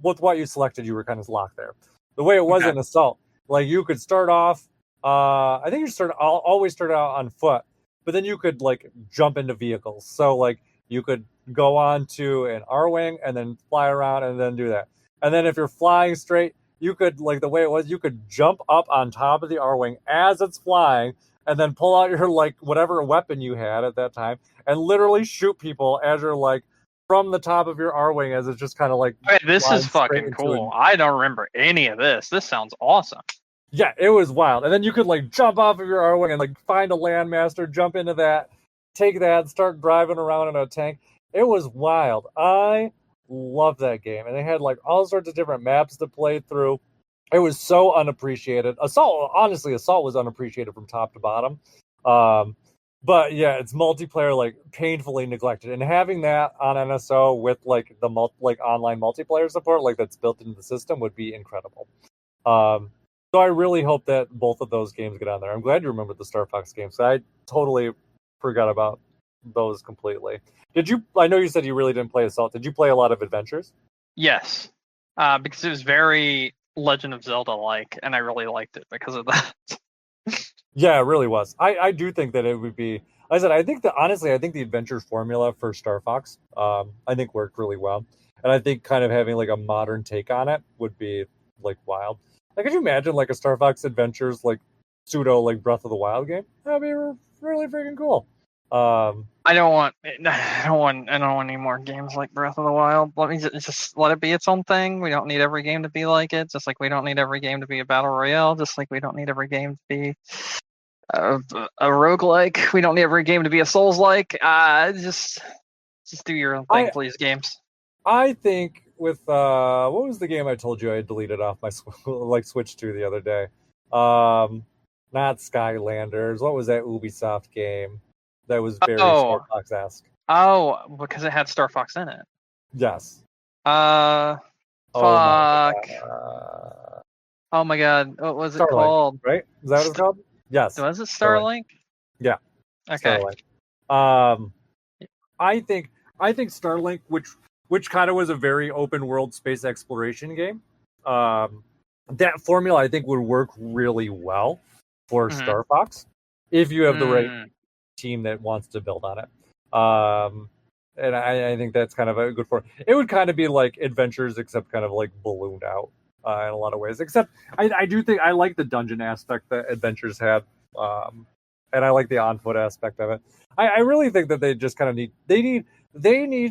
[SPEAKER 1] with what you selected, you were kind of locked there. The way it was in Assault, like you could start off. I think you always start out on foot, but then you could like jump into vehicles. So like you could go on to an R-wing and then fly around and then do that. And then if you're flying straight, you could, like the way it was, you could jump up on top of the R-wing as it's flying and then pull out your like whatever weapon you had at that time and literally shoot people as you're like from the top of your R-wing as it's just kind of like.
[SPEAKER 2] Okay, this is fucking cool. I don't remember any of this. This sounds awesome.
[SPEAKER 1] Yeah, it was wild. And then you could like jump off of your R-wing and like find a landmaster, jump into that, take that, start driving around in a tank. It was wild. I love that game. And they had like all sorts of different maps to play through. It was so unappreciated. Assault was unappreciated from top to bottom. But yeah, it's multiplayer like painfully neglected. And having that on NSO with like the online multiplayer support like that's built into the system would be incredible. So I really hope that both of those games get on there. I'm glad you remembered the Star Fox games. I totally forgot about those completely. I know you said you really didn't play Assault. Did you play a lot of Adventures? Yes.
[SPEAKER 2] Because it was very Legend of Zelda-like, and I really liked it because of that.
[SPEAKER 1] Yeah, it really was. I do think that it would be... Like I said, I think the Adventure formula for Star Fox, I think worked really well. And I think kind of having like a modern take on it would be like wild. Like, could you imagine like a Star Fox Adventures like pseudo like Breath of the Wild game? That'd be really freaking cool.
[SPEAKER 2] I don't want any more games like Breath of the Wild. Let me just let it be its own thing. We don't need every game to be like it, just like we don't need every game to be a battle royale, just like we don't need every game to be a roguelike. We don't need every game to be a Souls-like. Just do your own thing, please, games.
[SPEAKER 1] I think with what was the game I told you I had deleted off my Switch 2 the other day? Not Skylanders. What was that Ubisoft game that was very Star Fox-esque?
[SPEAKER 2] Oh, because it had Star Fox in it.
[SPEAKER 1] Yes.
[SPEAKER 2] Fuck. Oh my god. What was it called?
[SPEAKER 1] Right? Is that what it's called? Yes.
[SPEAKER 2] Was it Starlink?
[SPEAKER 1] Yeah.
[SPEAKER 2] Okay.
[SPEAKER 1] Starlink. I think Starlink, which kind of was a very open world space exploration game, that formula I think would work really well for Star Fox if you have the right team that wants to build on it. And I think that's kind of a good form. It would kind of be like Adventures, except kind of like ballooned out in a lot of ways. Except I do think I like the dungeon aspect that Adventures had, and I like the on foot aspect of it. I really think that they just kind of need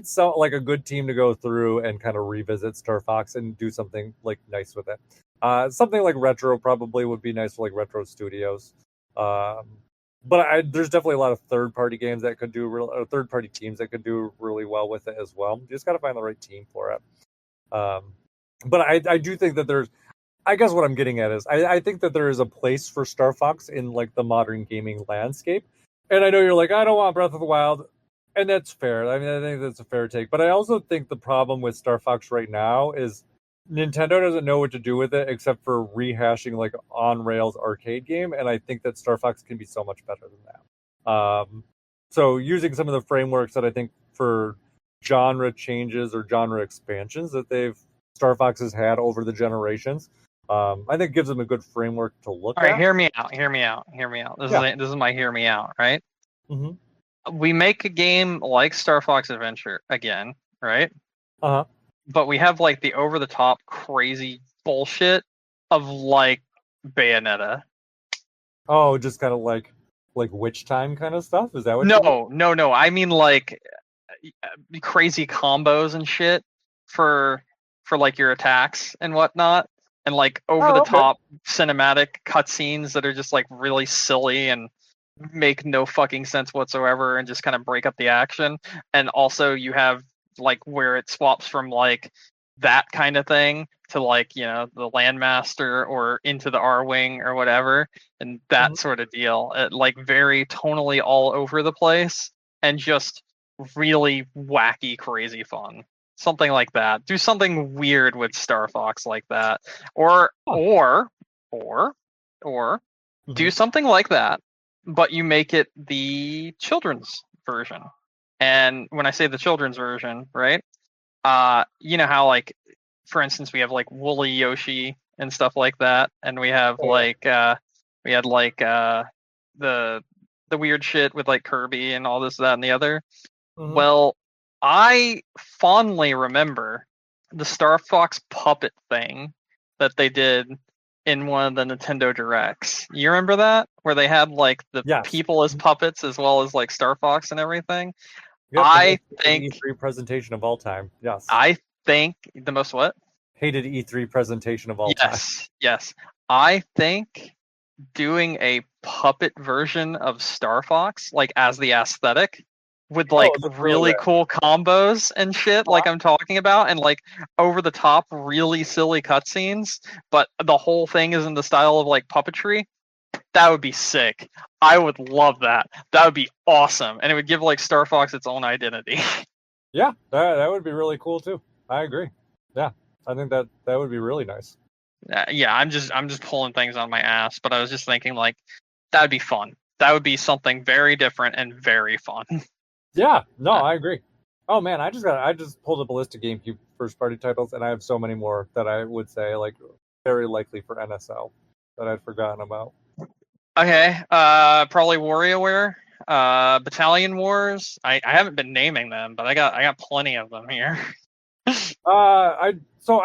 [SPEAKER 1] some like a good team to go through and kind of revisit Star Fox and do something like nice with it. Something like Retro probably would be nice for like Retro Studios. But there's definitely a lot of third-party games that could do third-party teams that could do really well with it as well. You just got to find the right team for it. But I do think that there's, I guess what I'm getting at is I think that there is a place for Star Fox in like the modern gaming landscape. And I know you're like, I don't want Breath of the Wild, and that's fair. I mean, I think that's a fair take. But I also think the problem with Star Fox right now is Nintendo doesn't know what to do with it except for rehashing like on rails arcade game, and I think that Star Fox can be so much better than that. So using some of the frameworks that I think for genre changes or genre expansions that Star Fox has had over the generations, I think gives them a good framework to look at.
[SPEAKER 2] All right, hear me out. This is my hear me out, right?
[SPEAKER 1] Mm-hmm.
[SPEAKER 2] We make a game like Star Fox Adventure again, right?
[SPEAKER 1] Uh-huh.
[SPEAKER 2] But we have like the over the top crazy bullshit of like Bayonetta.
[SPEAKER 1] Oh, just kind of like Witch Time kind of stuff? Is that what?
[SPEAKER 2] No. I mean like crazy combos and shit for like your attacks and whatnot, and like over the top cinematic cutscenes that are just like really silly and make no fucking sense whatsoever and just kind of break up the action. And also you have like where it swaps from like that kind of thing to like, you know, the Landmaster or into the R-Wing or whatever, and that sort of deal. Like very tonally all over the place and just really wacky, crazy fun. Something like that. Do something weird with Star Fox like that. Or do something like that, but you make it the children's version. And when I say the children's version, right? You know how like, for instance, we have like Woolly Yoshi and stuff like that, and we have the weird shit with like Kirby and all this, that, and the other. Mm-hmm. Well, I fondly remember the Star Fox puppet thing that they did in one of the Nintendo Directs. You remember that? Where they had like the people as puppets as well as like Star Fox and everything?
[SPEAKER 1] Yep, I think E3 presentation of all time. Yes.
[SPEAKER 2] I think the most what?
[SPEAKER 1] Hated E3 presentation of all time.
[SPEAKER 2] Yes. I think doing a puppet version of Star Fox, like as the aesthetic, with like really cool combos and shit, like I'm talking about, and like over the top, really silly cutscenes, but the whole thing is in the style of like puppetry. That would be sick. I would love that. That would be awesome, and it would give like Star Fox its own identity.
[SPEAKER 1] Yeah, that would be really cool too. I agree. Yeah, I think that would be really nice.
[SPEAKER 2] Yeah, I'm just pulling things on my ass, but I was just thinking like that would be fun. That would be something very different and very fun.
[SPEAKER 1] Yeah, no, I agree. Oh man, I just pulled up a list of GameCube first party titles, and I have so many more that I would say like very likely for NSL that I'd forgotten about.
[SPEAKER 2] Okay, probably WarioWare, Battalion Wars. I haven't been naming them, but I got plenty of them here.
[SPEAKER 1] I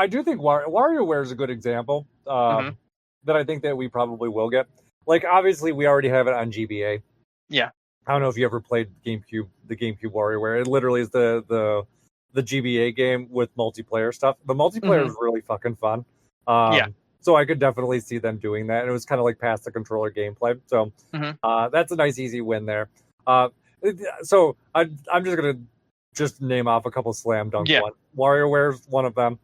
[SPEAKER 1] do think WarioWare is a good example that I think that we probably will get. Like obviously we already have it on GBA.
[SPEAKER 2] Yeah.
[SPEAKER 1] I don't know if you ever played GameCube, the GameCube WarioWare. It literally is the GBA game with multiplayer stuff. The multiplayer is really fucking fun.
[SPEAKER 2] Yeah.
[SPEAKER 1] So I could definitely see them doing that. And it was kind of like past the controller gameplay. So that's a nice, easy win there. So I'm just gonna name off a couple slam dunk ones. WarioWare's one of them.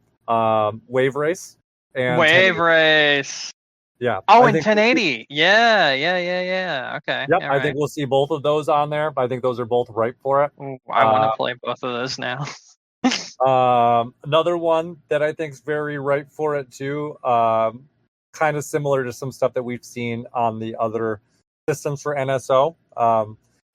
[SPEAKER 1] Wave Race and
[SPEAKER 2] Wave Race.
[SPEAKER 1] Yeah.
[SPEAKER 2] Oh, and 1080. Yeah. Okay.
[SPEAKER 1] Yep. I think we'll see both of those on there. I think those are both ripe for it.
[SPEAKER 2] Ooh, I want to play both of those now.
[SPEAKER 1] Another one that I think is very ripe for it too. Kind of similar to some stuff that we've seen on the other systems for NSO.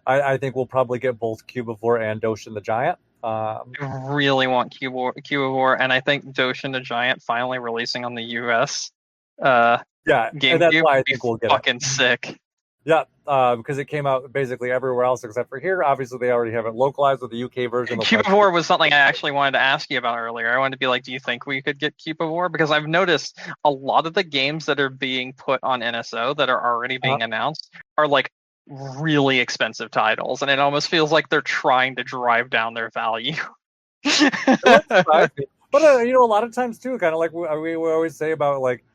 [SPEAKER 1] I think we'll probably get both Cubivore and Doshin the Giant.
[SPEAKER 2] I really want Cubivore, and I think Doshin the Giant finally releasing on the US. GameCube,
[SPEAKER 1] and that's why I think we'll get
[SPEAKER 2] fucking sick.
[SPEAKER 1] Yeah, because it came out basically everywhere else except for here. Obviously, they already have it localized with the UK version.
[SPEAKER 2] Cubivore was something I actually wanted to ask you about earlier. I wanted to be like, do you think we could get Cubivore? Because I've noticed a lot of the games that are being put on NSO that are already being announced are like really expensive titles, and it almost feels like they're trying to drive down their value.
[SPEAKER 1] But a lot of times too, kind of like we always say about like,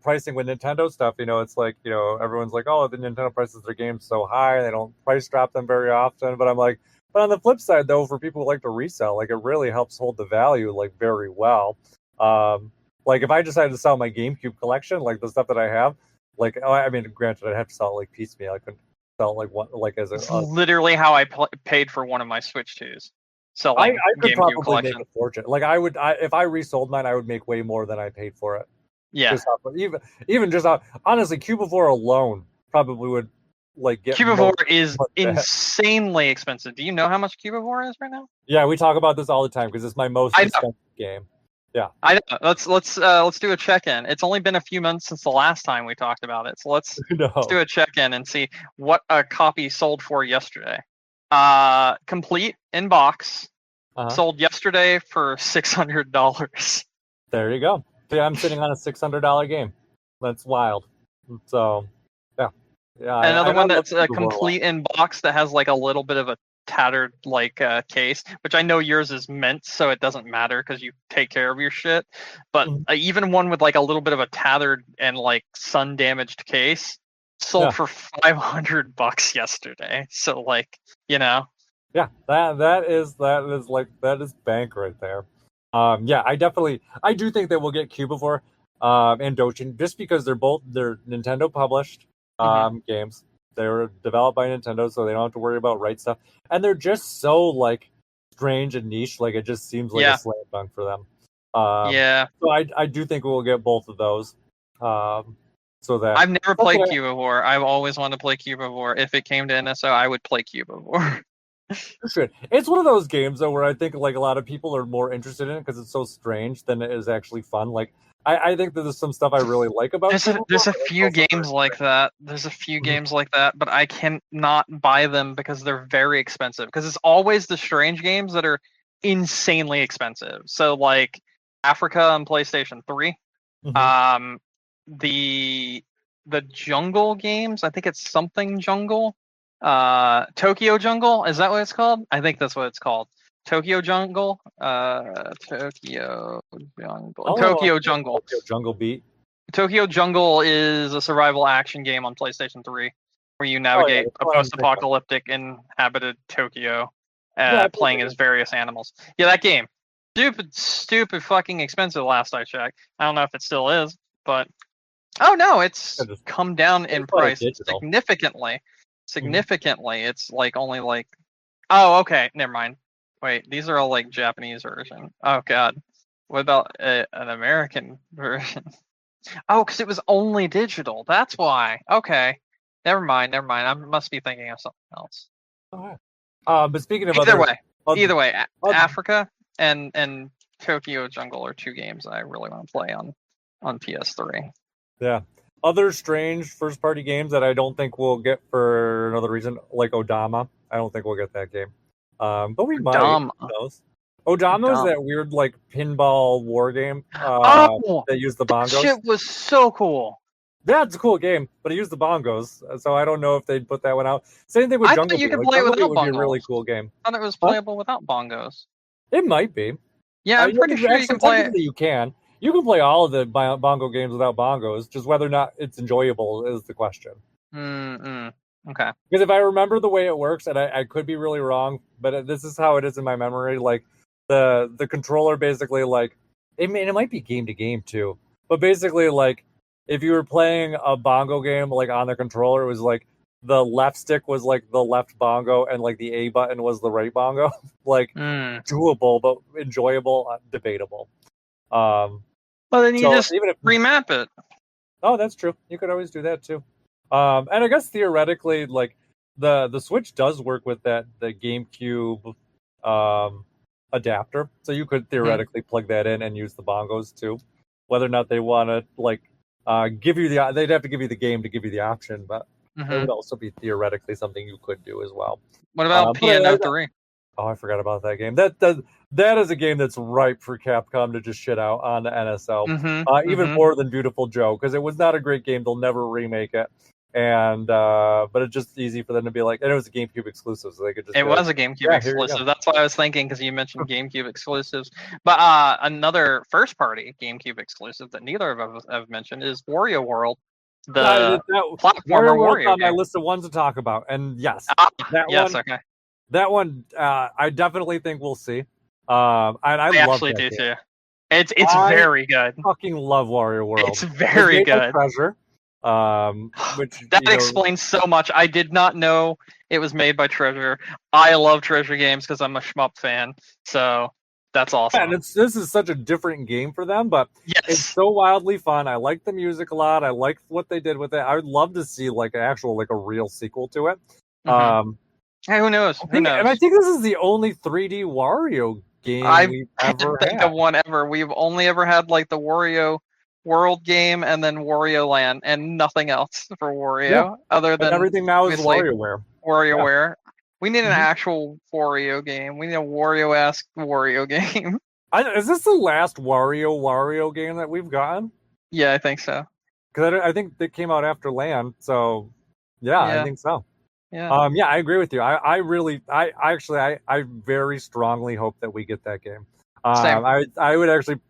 [SPEAKER 1] pricing with Nintendo stuff, it's like, everyone's like, oh, the Nintendo prices their games so high, they don't price drop them very often. But I'm like, but on the flip side, though, for people who like to resell, like, it really helps hold the value, like, very well. Like, if I decided to sell my GameCube collection, like, the stuff that I have, like, I mean, granted, I'd have to sell it, like, piecemeal. I couldn't sell it, like, one, like, as a...
[SPEAKER 2] It's literally how I paid for one of my Switch 2s. So,
[SPEAKER 1] I could
[SPEAKER 2] GameCube
[SPEAKER 1] probably
[SPEAKER 2] collection.
[SPEAKER 1] make a fortune. Like, if I resold mine, I would make way more than I paid for it.
[SPEAKER 2] Yeah.
[SPEAKER 1] Honestly, Cubivore alone probably would like get.
[SPEAKER 2] Cubivore is insanely expensive. Do you know how much Cubivore is right now?
[SPEAKER 1] Yeah, we talk about this all the time because it's my most expensive game. Yeah,
[SPEAKER 2] I know. Let's do a check-in. It's only been a few months since the last time we talked about it, so let's do a check-in and see what a copy sold for yesterday. Complete in box, sold yesterday for $600.
[SPEAKER 1] There you go. Yeah, I'm sitting on a $600 game. That's wild. So, yeah.
[SPEAKER 2] Another one that's complete in box that has like a little bit of a tattered like case, which I know yours is mint, so it doesn't matter because you take care of your shit. But even one with like a little bit of a tattered and like sun damaged case sold for $500 yesterday. So like, Yeah,
[SPEAKER 1] that is bank right there. I do think that we'll get Cubivore and Doshin just because they're Nintendo published games. They were developed by Nintendo, so they don't have to worry about right stuff. And they're just so like strange and niche, like it just seems like a slam dunk for them. So I do think we'll get both of those. So that
[SPEAKER 2] I've never played Cubivore. I've always wanted to play Cubivore. If it came to NSO, I would play Cubivore.
[SPEAKER 1] It's one of those games though where I think like a lot of people are more interested in it because it's so strange than it is actually fun. Like I think that there's some stuff I really like about it.
[SPEAKER 2] There's a few games like that. There's a few games like that, but I cannot buy them because they're very expensive. Because it's always the strange games that are insanely expensive. So like Africa on PlayStation 3. The Jungle games, I think it's something Jungle. Tokyo Jungle, is that what it's called? I think that's what it's called. Tokyo Jungle. Tokyo
[SPEAKER 1] Jungle Beat.
[SPEAKER 2] Tokyo Jungle is a survival action game on PlayStation 3 where you navigate a post-apocalyptic inhabited Tokyo, playing as various animals. Yeah, that game. Stupid fucking expensive last I checked. I don't know if it still is, but oh no, it's come down in price significantly. It's like only like, oh, okay, never mind. Wait, these are all like Japanese version. Oh god, what about an American version? Oh, because it was only digital. That's why. Okay, never mind. I must be thinking of something else.
[SPEAKER 1] But speaking of
[SPEAKER 2] either way, Africa and Tokyo Jungle are two games that I really want to play on PS3.
[SPEAKER 1] Yeah. Other strange first-party games that I don't think we'll get for another reason, like Odama. I don't think we'll get that game. But we might. Odama is that weird, like, pinball war game that used the bongos.
[SPEAKER 2] Shit was so cool.
[SPEAKER 1] Yeah, it's a cool game, but it used the bongos, so I don't know if they'd put that one out. Same thing with
[SPEAKER 2] I
[SPEAKER 1] Jungle
[SPEAKER 2] thought you
[SPEAKER 1] Beat.
[SPEAKER 2] could
[SPEAKER 1] Like,
[SPEAKER 2] play it
[SPEAKER 1] Jungle Beat
[SPEAKER 2] without
[SPEAKER 1] would be a really
[SPEAKER 2] bongos.
[SPEAKER 1] cool game.
[SPEAKER 2] I thought it was
[SPEAKER 1] Huh?
[SPEAKER 2] playable without bongos.
[SPEAKER 1] It might be.
[SPEAKER 2] Yeah, I'm pretty sure you can play it.
[SPEAKER 1] Technically, you can. You can play all of the bongo games without bongos. Just whether or not it's enjoyable is the question.
[SPEAKER 2] Okay.
[SPEAKER 1] Because if I remember the way it works, and I could be really wrong, but this is how it is in my memory. Like the controller basically like it might be game to game too, but basically like if you were playing a bongo game like on the controller, it was like the left stick was like the left bongo and like the A button was the right bongo. Like doable but enjoyable, debatable.
[SPEAKER 2] Well, then you just
[SPEAKER 1] even if
[SPEAKER 2] remap it.
[SPEAKER 1] Oh, that's true. You could always do that too. And I guess theoretically, like the Switch does work with the GameCube adapter, so you could theoretically plug that in and use the bongos too. Whether or not they want to like give you they'd have to give you the game to give you the option, but it would also be theoretically something you could do as well.
[SPEAKER 2] What about Piano 3?
[SPEAKER 1] Oh, I forgot about that game. That is a game that's ripe for Capcom to just shit out on the NSL, even more than Beautiful Joe, because it was not a great game. They'll never remake it, and but it's just easy for them to be like, and it was a GameCube exclusive, so they could just.
[SPEAKER 2] It was a GameCube exclusive. That's what I was thinking because you mentioned GameCube exclusives. But another first-party GameCube exclusive that neither of us have mentioned is Wario World, the platformer Wario
[SPEAKER 1] on my list of ones to talk about, and yes, that one, I definitely think we'll see. And I love
[SPEAKER 2] actually do too. It's very good.
[SPEAKER 1] Fucking love Wario World.
[SPEAKER 2] It's very good.
[SPEAKER 1] Treasure. Which
[SPEAKER 2] that explains so much. I did not know it was made by Treasure. I love Treasure games because I'm a shmup fan. So that's awesome.
[SPEAKER 1] And this is such a different game for them, but it's so wildly fun. I like the music a lot. I like what they did with it. I would love to see like an actual like a real sequel to it.
[SPEAKER 2] Hey, who knows?
[SPEAKER 1] And I think this is the only 3D Wario game we've ever had.
[SPEAKER 2] Think of one ever. We've only ever had like the Wario World game and then Wario Land and nothing else for Wario other than
[SPEAKER 1] everything now is WarioWare.
[SPEAKER 2] WarioWare. We need an actual Wario game. We need a Wario-esque Wario game.
[SPEAKER 1] Is this the last Wario game that we've gotten?
[SPEAKER 2] Yeah, I think so.
[SPEAKER 1] Because I think it came out after Land, so I think so.
[SPEAKER 2] Yeah.
[SPEAKER 1] I agree with you. I very strongly hope that we get that game.
[SPEAKER 2] Same.
[SPEAKER 1] I would actually.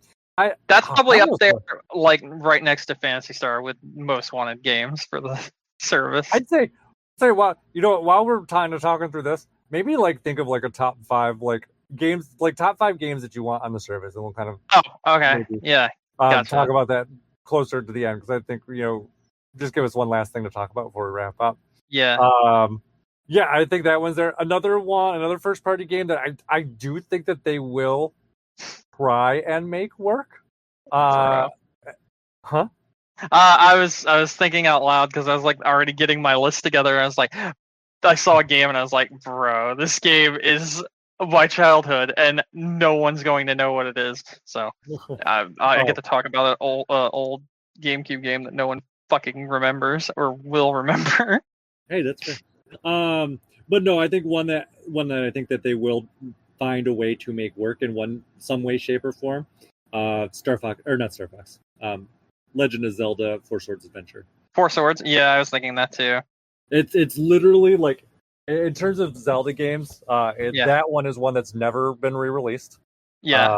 [SPEAKER 2] That's probably up there, like right next to Phantasy Star with most wanted games for the service.
[SPEAKER 1] I'd say while we're talking through this, maybe like think of like a top 5 like games, like top 5 games that you want on the service, and we'll kind of.
[SPEAKER 2] Oh, okay. Gotcha.
[SPEAKER 1] Talk about that closer to the end because I think just give us one last thing to talk about before we wrap up.
[SPEAKER 2] Yeah.
[SPEAKER 1] I think that one's there. Another first party game that I do think that they will try and make work.
[SPEAKER 2] I was thinking out loud because I was like already getting my list together. And I was like, I saw a game and I was like, bro, this game is my childhood and no one's going to know what it is. So I get to talk about an old GameCube game that no one fucking remembers or will remember.
[SPEAKER 3] Hey, that's fair. But no, I think one that I think that they will find a way to make work in some way, shape, or form. Star Fox, or not Star Fox. Legend of Zelda: Four Swords Adventure.
[SPEAKER 2] Four Swords? Yeah, I was thinking that too.
[SPEAKER 1] It's literally like in terms of Zelda games, that one is one that's never been re-released.
[SPEAKER 2] Yeah.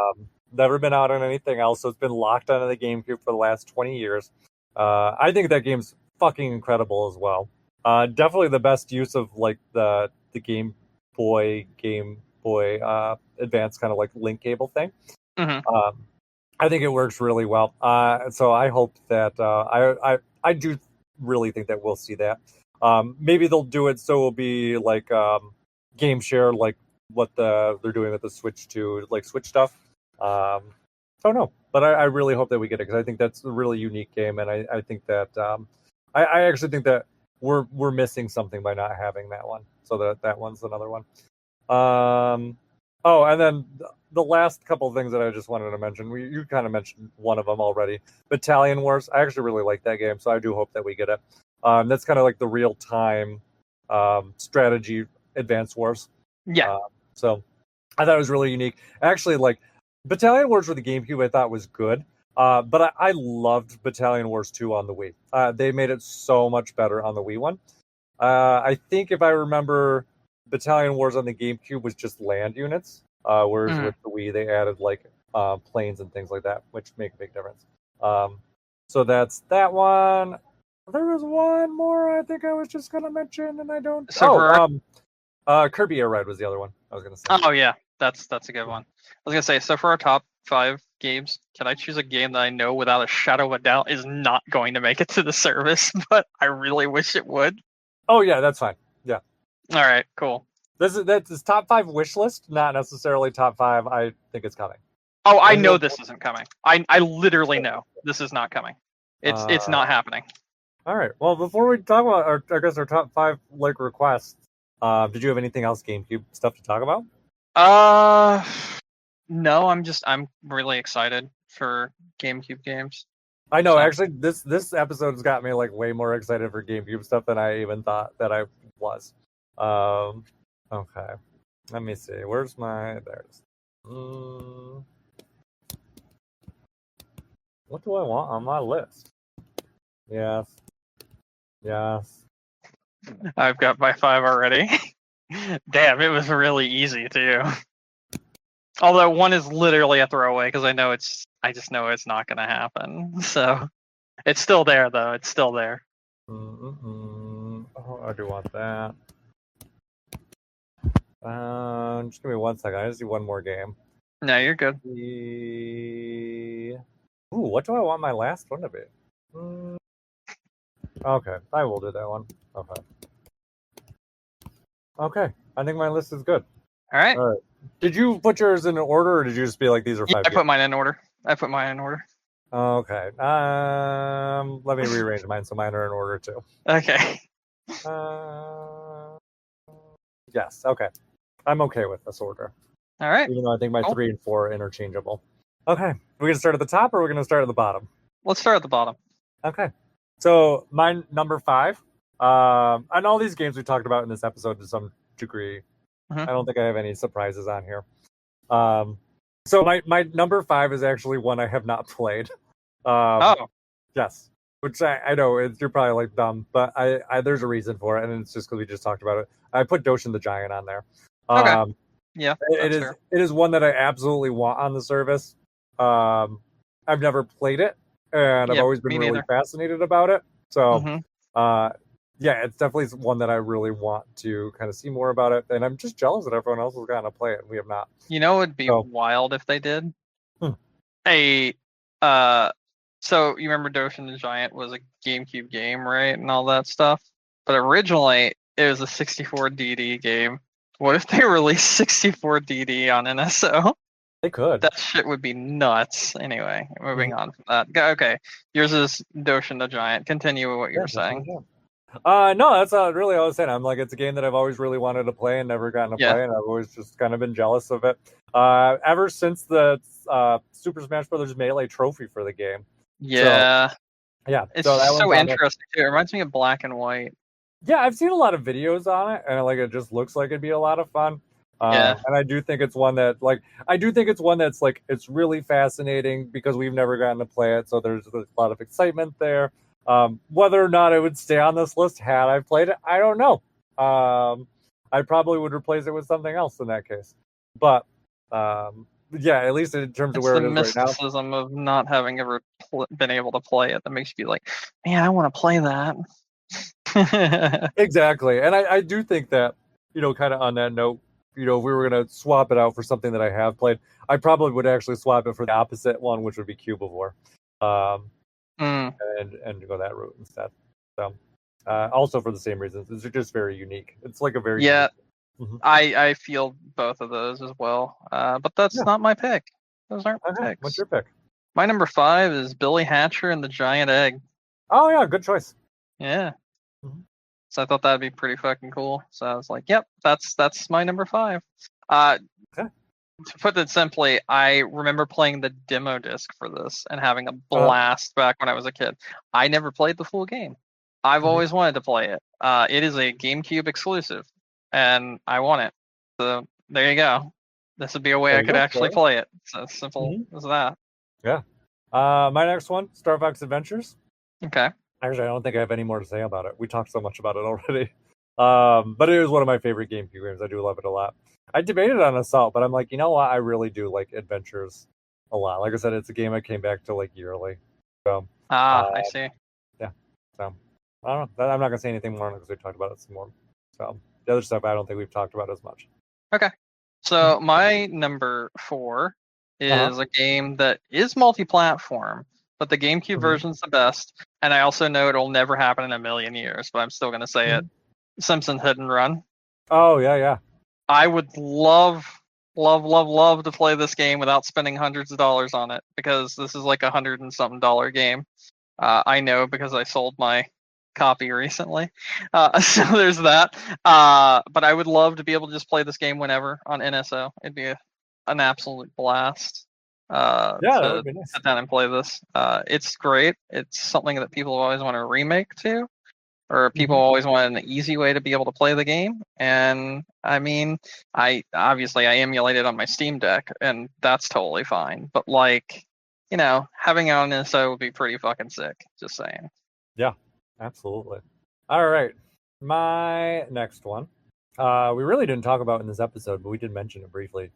[SPEAKER 1] Never been out on anything else, so it's been locked onto the GameCube for the last 20 years. I think that game's fucking incredible as well. Definitely the best use of like the Game Boy Advance kind of like link cable thing. I think it works really well. So I hope that I do really think that we'll see that. Maybe they'll do it so it'll be like game share, like what they're doing with the Switch 2, like Switch stuff. I don't know, but I really hope that we get it because I think that's a really unique game, and I think that I actually think that we're missing something by not having that one. So that one's another one. And then the last couple of things that I just wanted to mention, you kind of mentioned one of them already. Battalion Wars. I actually really like that game, so I do hope that we get it. That's kind of like the real time strategy Advance Wars.
[SPEAKER 2] Yeah.
[SPEAKER 1] So I thought it was really unique. Actually, like Battalion Wars for the GameCube, I thought was good. But I loved Battalion Wars 2 on the Wii. They made it so much better on the Wii one. I think if I remember, Battalion Wars on the GameCube was just land units, whereas with the Wii they added like planes and things like that, which make a big difference. So that's that one. There was one more I think I was just gonna mention, and I don't. Kirby Air Ride was the other one I was gonna say.
[SPEAKER 2] Oh yeah, that's a good one. I was gonna say, so for our top 5 games, can I choose a game that I know without a shadow of a doubt is not going to make it to the service, but I really wish it would?
[SPEAKER 1] Oh yeah, that's fine. Yeah.
[SPEAKER 2] All right, cool.
[SPEAKER 1] That's top 5 wish list, not necessarily top 5. I think it's coming.
[SPEAKER 2] Oh, I know this isn't coming. I literally know this is not coming. It's not happening.
[SPEAKER 1] All right. Well, before we talk about our top 5 like requests, did you have anything else GameCube stuff to talk about?
[SPEAKER 2] No. I'm really excited for GameCube games.
[SPEAKER 1] I know. So, actually, this episode has got me like way more excited for GameCube stuff than I even thought that I was. Okay. Let me see. Where's my? There it is. What do I want on my list? Yes.
[SPEAKER 2] I've got my 5 already. Damn, it was really easy too. Although one is literally a throwaway because I just know it's not going to happen. So it's still there though. It's still there.
[SPEAKER 1] Oh, I do want that. Just give me 1 second. I just do one more game.
[SPEAKER 2] No, you're good.
[SPEAKER 1] Ooh, what do I want my last one to be? Okay, I will do that one. Okay, I think my list is good.
[SPEAKER 2] All right.
[SPEAKER 1] Did you put yours in order, or did you just be like, these are 5 games?
[SPEAKER 2] I put mine in order.
[SPEAKER 1] Okay. Let me rearrange mine so mine are in order too.
[SPEAKER 2] Okay.
[SPEAKER 1] Yes, okay. I'm okay with this order.
[SPEAKER 2] All right.
[SPEAKER 1] Even though I think my 3 and 4 are interchangeable. Okay. Are we going to start at the top, or are we going to start at the bottom?
[SPEAKER 2] Let's start at the bottom.
[SPEAKER 1] Okay. So, my number 5, and all these games we talked about in this episode to some degree, I don't think I have any surprises on here. So my number 5 is actually one I have not played. Yes. Which I know you're probably like dumb, but I there's a reason for it, and it's just because we just talked about it. I put Doshin the Giant on there.
[SPEAKER 2] Okay. Yeah.
[SPEAKER 1] It is one that I absolutely want on the service. I've never played it, and I've always been really fascinated about it. So yeah, it's definitely one that I really want to kind of see more about it, and I'm just jealous that everyone else has gotten to play it and we have not.
[SPEAKER 2] You know, it'd be wild if they did. So you remember Doshin the Giant was a GameCube game, right, and all that stuff. But originally it was a 64DD game. What if they released 64DD on NSO?
[SPEAKER 1] They could.
[SPEAKER 2] That shit would be nuts. Anyway, moving on from that. Okay, yours is Doshin the Giant. Continue with what you were saying.
[SPEAKER 1] No, that's really all I was saying. I'm like, it's a game that I've always really wanted to play and never gotten to play, and I've always just kind of been jealous of it. Ever since the Super Smash Brothers Melee trophy for the game.
[SPEAKER 2] Yeah.
[SPEAKER 1] So, yeah.
[SPEAKER 2] It's so interesting too. It reminds me of Black and White.
[SPEAKER 1] Yeah, I've seen a lot of videos on it, and like it just looks like it'd be a lot of fun. And I do think it's one that that's like it's really fascinating because we've never gotten to play it, so there's a lot of excitement there. Whether or not it would stay on this list had I played it, I don't know. I probably would replace it with something else in that case. But yeah, at least in terms of where it is right now.
[SPEAKER 2] It's the mysticism of not having ever been able to play it that makes you be like, man, I want to play that.
[SPEAKER 1] Exactly, and I do think that, kind of on that note, if we were going to swap it out for something that I have played, I probably would actually swap it for the opposite one, which would be Cubivore. And go that route instead. So, also for the same reasons, it's just very unique. It's like a very
[SPEAKER 2] unique... I feel both of those as well. But that's not my pick. Those aren't my picks.
[SPEAKER 1] What's your pick?
[SPEAKER 2] My number 5 is Billy Hatcher and the Giant Egg.
[SPEAKER 1] Oh yeah, good choice.
[SPEAKER 2] Yeah. So I thought that'd be pretty fucking cool. So I was like, yep, that's my number 5. To put it simply, I remember playing the demo disc for this and having a blast back when I was a kid. I never played the full game. I've always wanted to play it. It is a GameCube exclusive, and I want it. So there you go. This would be a way I could actually play it. It's as simple as that.
[SPEAKER 1] Yeah. My next one, Star Fox Adventures.
[SPEAKER 2] Okay.
[SPEAKER 1] Actually, I don't think I have any more to say about it. We talked so much about it already. But it is one of my favorite GameCube games. I do love it a lot. I debated on Assault, but I'm like, you know what? I really do like Adventures a lot. Like I said, it's a game I came back to like yearly. So,
[SPEAKER 2] I see.
[SPEAKER 1] yeah. So, I don't know. I'm not gonna say anything more because we talked about it some more. So, the other stuff I don't think we've talked about as much.
[SPEAKER 2] Okay. So my number 4 is a game that is multi-platform, but the GameCube version's the best. And I also know it'll never happen in a million years, but I'm still going to say it. Simpson Hit and Run.
[SPEAKER 1] Oh, yeah.
[SPEAKER 2] I would love to play this game without spending hundreds of dollars on it, because this is like $100 and something game. I know because I sold my copy recently. So there's that. But I would love to be able to just play this game whenever on NSO. It'd be an absolute blast.
[SPEAKER 1] Yeah, that would be nice.
[SPEAKER 2] Sit down and play this. It's great. It's something that people always want to remake to, or people always want an easy way to be able to play the game. And I mean, I emulate it on my Steam Deck, and that's totally fine. But like, you know, having it on NSO would be pretty fucking sick. Just saying.
[SPEAKER 1] Yeah, absolutely. All right, my next one. We really didn't talk about in this episode, but we did mention it briefly.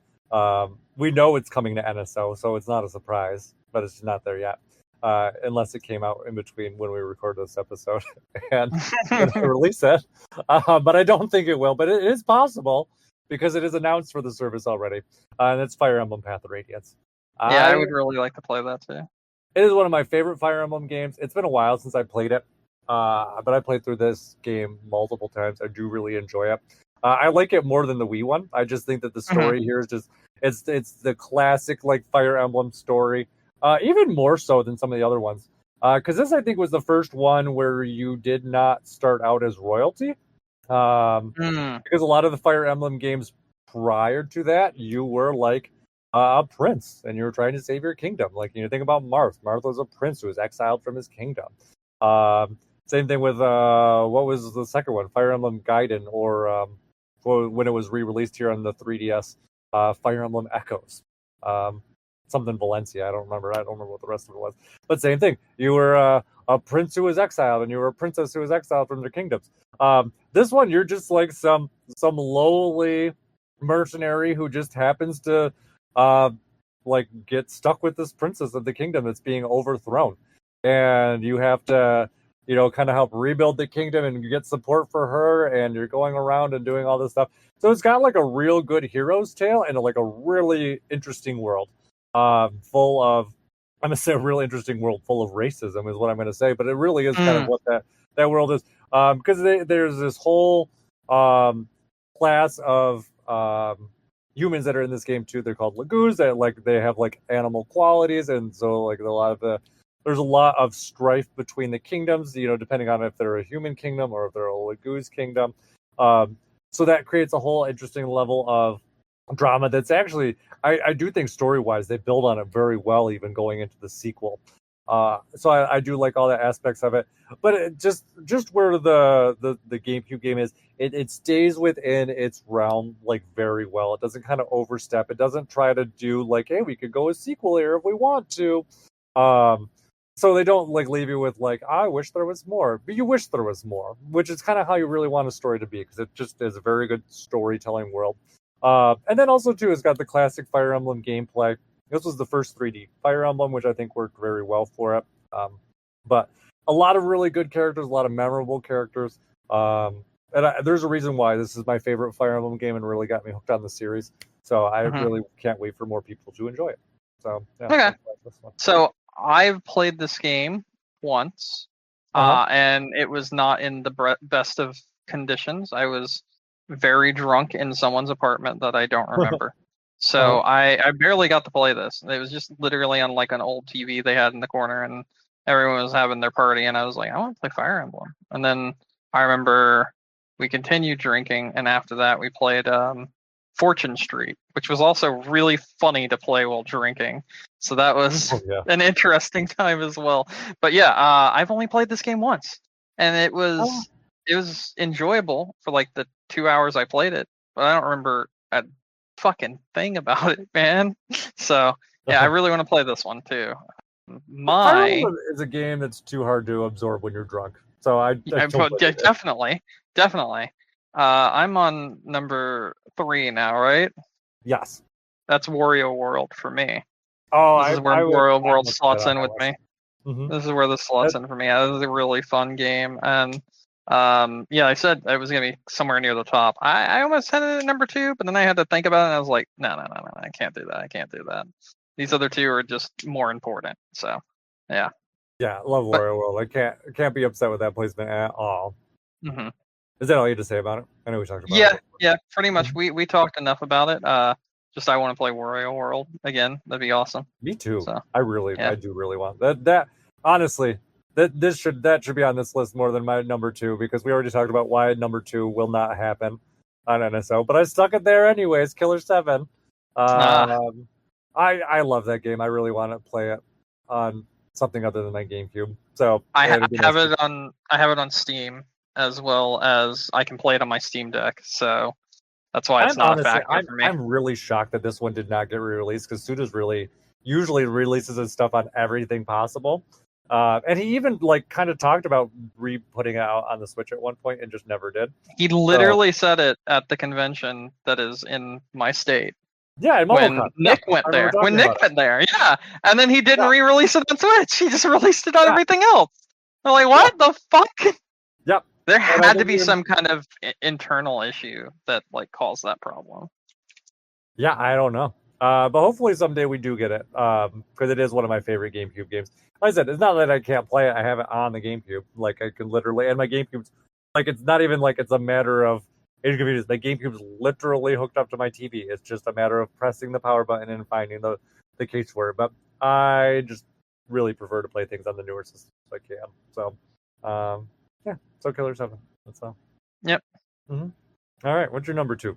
[SPEAKER 1] We know it's coming to NSO, so it's not a surprise, but it's not there yet. Unless it came out in between when we recorded this episode and when I release it. But I don't think it will, but it is possible because it is announced for the service already. And it's Fire Emblem Path of Radiance.
[SPEAKER 2] Yeah, I would really like to play that too.
[SPEAKER 1] It is one of my favorite Fire Emblem games. It's been a while since I played it, but I played through this game multiple times. I do really enjoy it. I like it more than the Wii one. I just think that the story here is just it's the classic like Fire Emblem story, even more so than some of the other ones. Because this I think was the first one where you did not start out as royalty. Because a lot of the Fire Emblem games prior to that, you were like a prince and you were trying to save your kingdom. Like, you know, think about Marth. Marth was a prince who was exiled from his kingdom. Same thing with what was the second one, Fire Emblem Gaiden, or when it was re-released here on the 3DS, Fire Emblem Echoes. Something Valencia, I don't remember what the rest of it was, but same thing. You were a prince who was exiled, and you were a princess who was exiled from their kingdoms. This one, you're just like some lowly mercenary who just happens to like get stuck with this princess of the kingdom that's being overthrown, and you have to, you know, kind of help rebuild the kingdom and get support for her, and you're going around and doing all this stuff. So it's got like a real good hero's tale and like a really interesting world, full of, I'm gonna say a real interesting world full of racism is what I'm gonna say, but it really is kind of what that world is, because there's this whole class of humans that are in this game too. They're called Lagoos, that like they have like animal qualities, and so like there's a lot of strife between the kingdoms, you know, depending on if they're a human kingdom or if they're a Lagoos kingdom. So that creates a whole interesting level of drama that's actually, I do think story-wise, they build on it very well, even going into the sequel. So I do like all the aspects of it. But it just where the GameCube game is, it stays within its realm like very well. It doesn't kind of overstep. It doesn't try to do like, hey, we could go a sequel here if we want to. So they don't like leave you with like, I wish there was more, but you wish there was more, which is kind of how you really want a story to be, because it just is a very good storytelling world. And then also too, it's got the classic Fire Emblem gameplay. This was the first 3D Fire Emblem, which I think worked very well for it. But a lot of really good characters, a lot of memorable characters. There's a reason why this is my favorite Fire Emblem game and really got me hooked on the series. So I really can't wait for more people to enjoy it. So yeah,
[SPEAKER 2] okay.
[SPEAKER 1] This one.
[SPEAKER 2] So I've played this game once, and it was not in the best of conditions. I was very drunk in someone's apartment that I don't remember. So I barely got to play this. It was just literally on like an old TV they had in the corner, and everyone was having their party, and I was like, I want to play Fire Emblem. And then I remember we continued drinking, and after that we played Fortune Street, which was also really funny to play while drinking. So that was an interesting time as well. But yeah, I've only played this game once, and it was enjoyable for like the 2 hours I played it, but I don't remember a fucking thing about it, man. So yeah, I really want to play this one too. My
[SPEAKER 1] is a game that's too hard to absorb when you're drunk. So I
[SPEAKER 2] definitely. I'm on number 3 now, right?
[SPEAKER 1] Yes.
[SPEAKER 2] That's Wario World for me.
[SPEAKER 1] Oh,
[SPEAKER 2] This is where
[SPEAKER 1] I would
[SPEAKER 2] Wario World
[SPEAKER 1] almost
[SPEAKER 2] slots
[SPEAKER 1] put it
[SPEAKER 2] in
[SPEAKER 1] on
[SPEAKER 2] with
[SPEAKER 1] my
[SPEAKER 2] me.
[SPEAKER 1] list. Mhm.
[SPEAKER 2] This is where this slots in for me. This is a really fun game, and I said it was gonna be somewhere near the top. I almost had it at number 2, but then I had to think about it, and I was like, no, I can't do that. These other two are just more important. So, yeah.
[SPEAKER 1] Yeah, love
[SPEAKER 2] But-
[SPEAKER 1] Wario World. I can't be upset with that placement at all.
[SPEAKER 2] Mm-hmm.
[SPEAKER 1] Is that all you had to say about it? I know we talked about it.
[SPEAKER 2] Yeah, pretty much. We talked enough about it. Just I want to play Wario World again. That'd be awesome.
[SPEAKER 1] Me too.
[SPEAKER 2] So,
[SPEAKER 1] I do really want that. Honestly, that should be on this list more than my number 2, because we already talked about why number 2 will not happen on NSO, but I stuck it there anyways. Killer 7. I love that game. I really want to play it on something other than my GameCube. So
[SPEAKER 2] I have it on Steam, as well as I can play it on my Steam Deck. So that's why it's not a factor for me.
[SPEAKER 1] I'm really shocked that this one did not get re-released, because Suda's usually releases his stuff on everything possible. And he even kind of talked about re-putting it out on the Switch at one point and just never did.
[SPEAKER 2] He literally said it at the convention that is in my state.
[SPEAKER 1] Yeah,
[SPEAKER 2] when Nick went there. Yeah. And then he didn't re-release it on Switch. He just released it on everything else. I'm like, what the fuck?
[SPEAKER 1] Yep.
[SPEAKER 2] There had to be some kind of internal issue that caused that problem.
[SPEAKER 1] Yeah, I don't know. But hopefully someday we do get it, because it is one of my favorite GameCube games. Like I said, it's not that I can't play it. I have it on the GameCube. I can literally, and my GameCube's it's not even it's a matter of inconvenience. The GameCube's literally hooked up to my TV. It's just a matter of pressing the power button and finding the case for it. But I just really prefer to play things on the newer systems if I can. So, so Killer 7. That's all.
[SPEAKER 2] Yep.
[SPEAKER 1] Mm-hmm. All right, what's your number 2?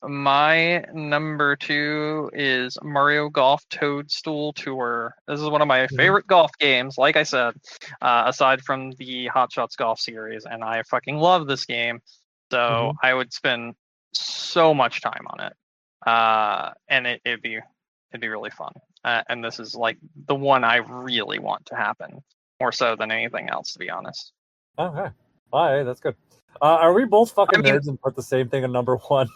[SPEAKER 2] My number 2 is Mario Golf Toadstool Tour. This is one of my favorite golf games, like I said, aside from the Hot Shots Golf series, and I fucking love this game. So I would spend so much time on it, and it'd be really fun. And this is the one I really want to happen, more so than anything else, to be honest.
[SPEAKER 1] Okay, all right, that's good. Are we both fucking nerds and put the same thing in number 1?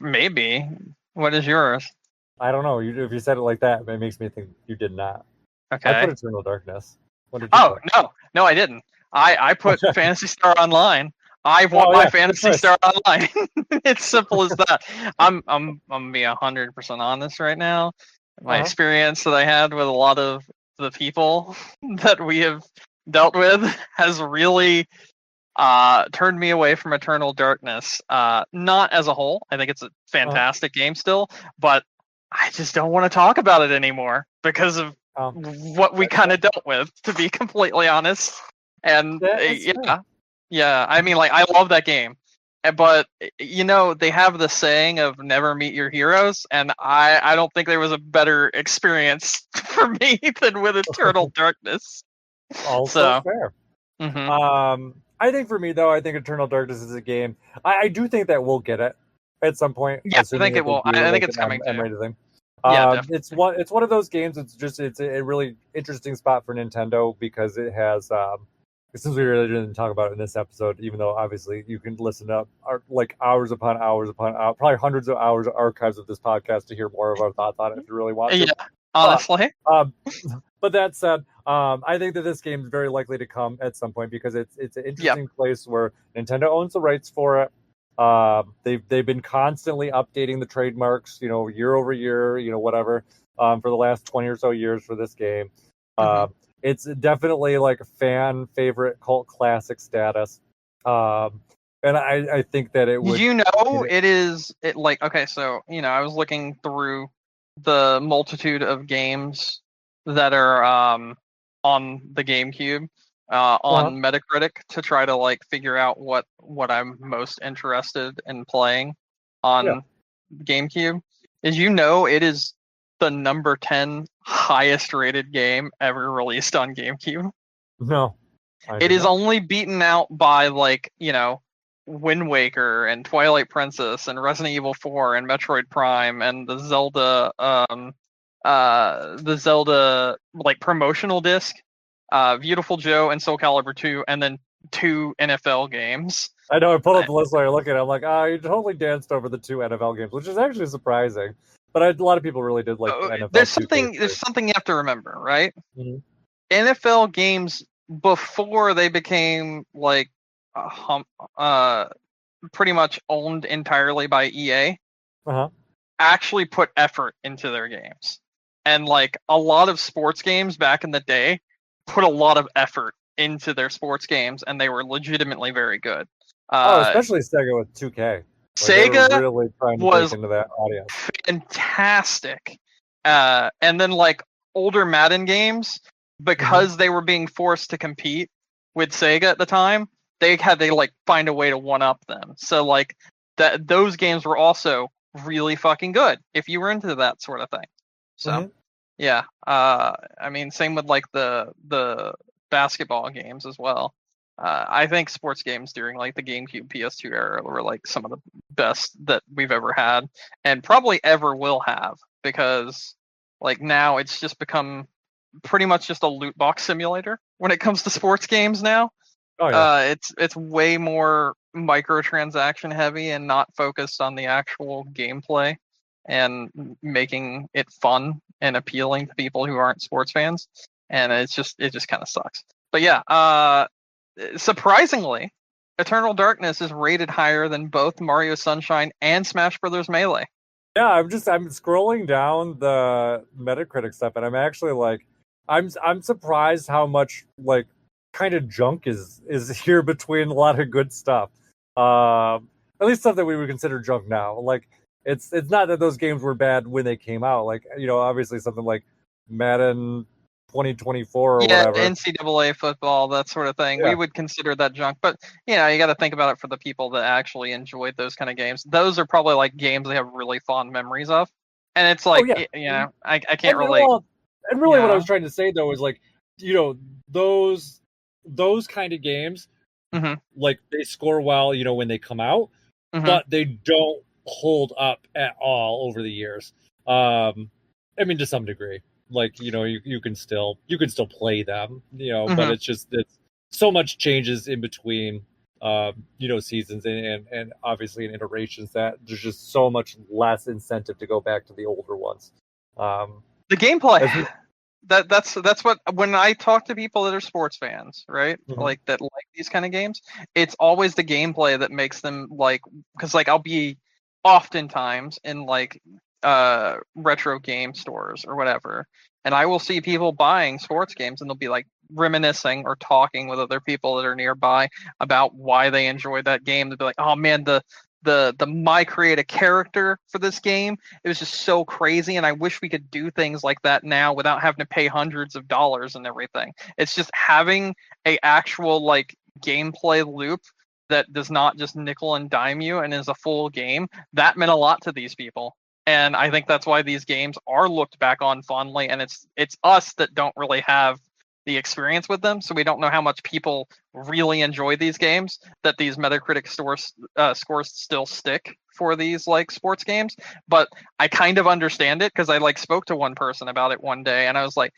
[SPEAKER 2] Maybe. What is yours?
[SPEAKER 1] I don't know. If you said it like that, it makes me think you did not.
[SPEAKER 2] Okay.
[SPEAKER 1] I put Eternal Darkness. What did you put?
[SPEAKER 2] No, I didn't. I put Phantasy Star Online. I want my Phantasy Star Online. It's simple as that. I'm gonna be 100% honest right now. My experience that I had with a lot of the people that we have dealt with has really turned me away from Eternal Darkness. Not as a whole. I think it's a fantastic game still, but I just don't want to talk about it anymore because of what we kind of dealt with, to be completely honest. And yeah. I mean, I love that game, but they have the saying of never meet your heroes, and I don't think there was a better experience for me than with Eternal Darkness.
[SPEAKER 1] Also fair.
[SPEAKER 2] Mm-hmm.
[SPEAKER 1] I think for me though, I think Eternal Darkness is a game. I do think that we'll get it at some point.
[SPEAKER 2] Yeah, I think it will. I think it's coming too.
[SPEAKER 1] It's one of those games. It's a really interesting spot for Nintendo, because it has. Since we really didn't talk about it in this episode, even though obviously you can listen up hours upon hours, probably hundreds of hours of archives of this podcast to hear more of our thoughts on it if you really want to.
[SPEAKER 2] Yeah, honestly.
[SPEAKER 1] But that said, I think that this game is very likely to come at some point, because it's an interesting place where Nintendo owns the rights for it. They've been constantly updating the trademarks, year over year, whatever, for the last 20 or so years for this game. It's definitely a fan favorite, cult classic status. And I think that it would.
[SPEAKER 2] It is okay. So I was looking through the multitude of games that are on the GameCube on Metacritic to try to figure out what I'm most interested in playing on GameCube. It is the number 10 highest rated game ever released on GameCube.
[SPEAKER 1] No.
[SPEAKER 2] It is only beaten out by Wind Waker and Twilight Princess and Resident Evil 4 and Metroid Prime and the Zelda the Zelda like promotional disc, Beautiful Joe and Soul Calibur 2, and then 2 NFL games.
[SPEAKER 1] I know, I pulled up the list while you're looking at it. I'm like, you totally danced over the 2 NFL games, which is actually surprising. But a lot of people really did like the NFL.
[SPEAKER 2] There's something you have to remember, right?
[SPEAKER 1] Mm-hmm.
[SPEAKER 2] NFL games before they became like pretty much owned entirely by EA, actually put effort into their games. And like a lot of sports games back in the day put a lot of effort into their sports games, and they were legitimately very good.
[SPEAKER 1] Especially Sega with 2K.
[SPEAKER 2] Sega
[SPEAKER 1] really trying to
[SPEAKER 2] was
[SPEAKER 1] break into that audience.
[SPEAKER 2] Fantastic. And then like older Madden games, because they were being forced to compete with Sega at the time, they had to like find a way to one up them. So like those games were also really fucking good if you were into that sort of thing. So yeah, I mean, same with like the basketball games as well. I think sports games during like the GameCube, PS2 era were like some of the best that we've ever had, and probably ever will have, because like now it's just become pretty much just a loot box simulator when it comes to sports games now.
[SPEAKER 1] Oh, yeah.
[SPEAKER 2] It's way more microtransaction heavy and not focused on the actual gameplay and making it fun and appealing to people who aren't sports fans. And it just kind of sucks. But yeah, surprisingly, Eternal Darkness is rated higher than both Mario Sunshine and Smash Bros. Melee.
[SPEAKER 1] Yeah, I'm scrolling down the Metacritic stuff, and I'm actually like, I'm surprised how much like kind of junk is here between a lot of good stuff. At least stuff that we would consider junk now. Like it's not that those games were bad when they came out. Like, you know, obviously something like Madden 2024 or whatever.
[SPEAKER 2] NCAA football, that sort of thing.
[SPEAKER 1] Yeah.
[SPEAKER 2] We would consider that junk, but you know, you got to think about it for the people that actually enjoyed those kind of games. Those are probably like games they have really fond memories of, and it's like, you know, I can't relate.
[SPEAKER 1] And really, what I was trying to say though is like, you know, those kind of games, like they score well, you know, when they come out, but they don't hold up at all over the years. I mean, to some degree. Like, you know, you can still play them, you know, but it's so much changes in between, you know, seasons and obviously in iterations that there's just so much less incentive to go back to the older ones.
[SPEAKER 2] The gameplay, that's what, when I talk to people that are sports fans, right, like that like these kind of games, it's always the gameplay that makes them like, because like I'll be oftentimes in like retro game stores or whatever, and I will see people buying sports games, and they'll be like reminiscing or talking with other people that are nearby about why they enjoyed that game. They'll be like, oh man, the my create a character for this game, it was just so crazy, and I wish we could do things like that now without having to pay hundreds of dollars and everything. It's just having a actual like gameplay loop that does not just nickel and dime you and is a full game. That meant a lot to these people. And I think that's why these games are looked back on fondly, and it's us that don't really have the experience with them, so we don't know how much people really enjoy these games, that these Metacritic scores still stick for these like sports games. But I kind of understand it, because I like spoke to one person about it one day, and I was like,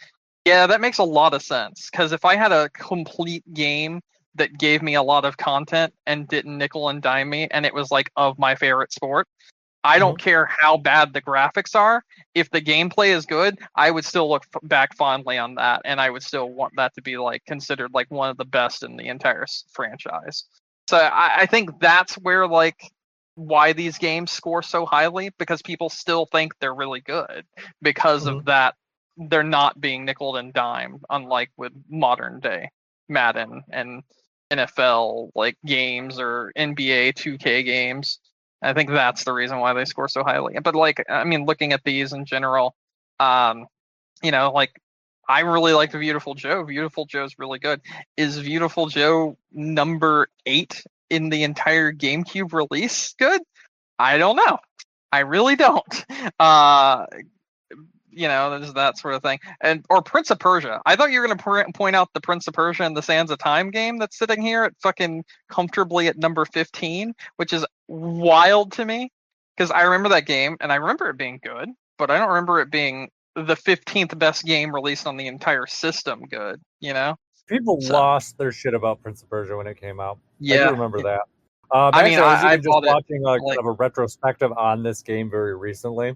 [SPEAKER 2] yeah, that makes a lot of sense, because if I had a complete game that gave me a lot of content and didn't nickel and dime me, and it was like of my favorite sport, I don't care how bad the graphics are. If the gameplay is good, I would still look back fondly on that, and I would still want that to be like considered like one of the best in the entire franchise. So I think that's where like why these games score so highly, because people still think they're really good because of that. They're not being nickeled and dimed, unlike with modern day Madden and NFL like games or NBA 2K games. I think that's the reason why they score so highly. But like, I mean, looking at these in general, you know, like I really like the Beautiful Joe. Beautiful Joe's really good. Is Beautiful Joe number 8 in the entire GameCube release good? I don't know. I really don't. You know, there's that sort of thing. Or Prince of Persia. I thought you were going to point out the Prince of Persia and the Sands of Time game that's sitting here at fucking comfortably at number 15, which is wild to me, because I remember that game and I remember it being good, but I don't remember it being the 15th best game released on the entire system good, you know?
[SPEAKER 1] People
[SPEAKER 2] So,
[SPEAKER 1] lost their shit about Prince of Persia when it came out. I do
[SPEAKER 2] yeah.
[SPEAKER 1] remember that.
[SPEAKER 2] I mean,
[SPEAKER 1] Actually, I was
[SPEAKER 2] I
[SPEAKER 1] even just
[SPEAKER 2] bought it,
[SPEAKER 1] watching kind
[SPEAKER 2] like,
[SPEAKER 1] of a retrospective on this game very recently.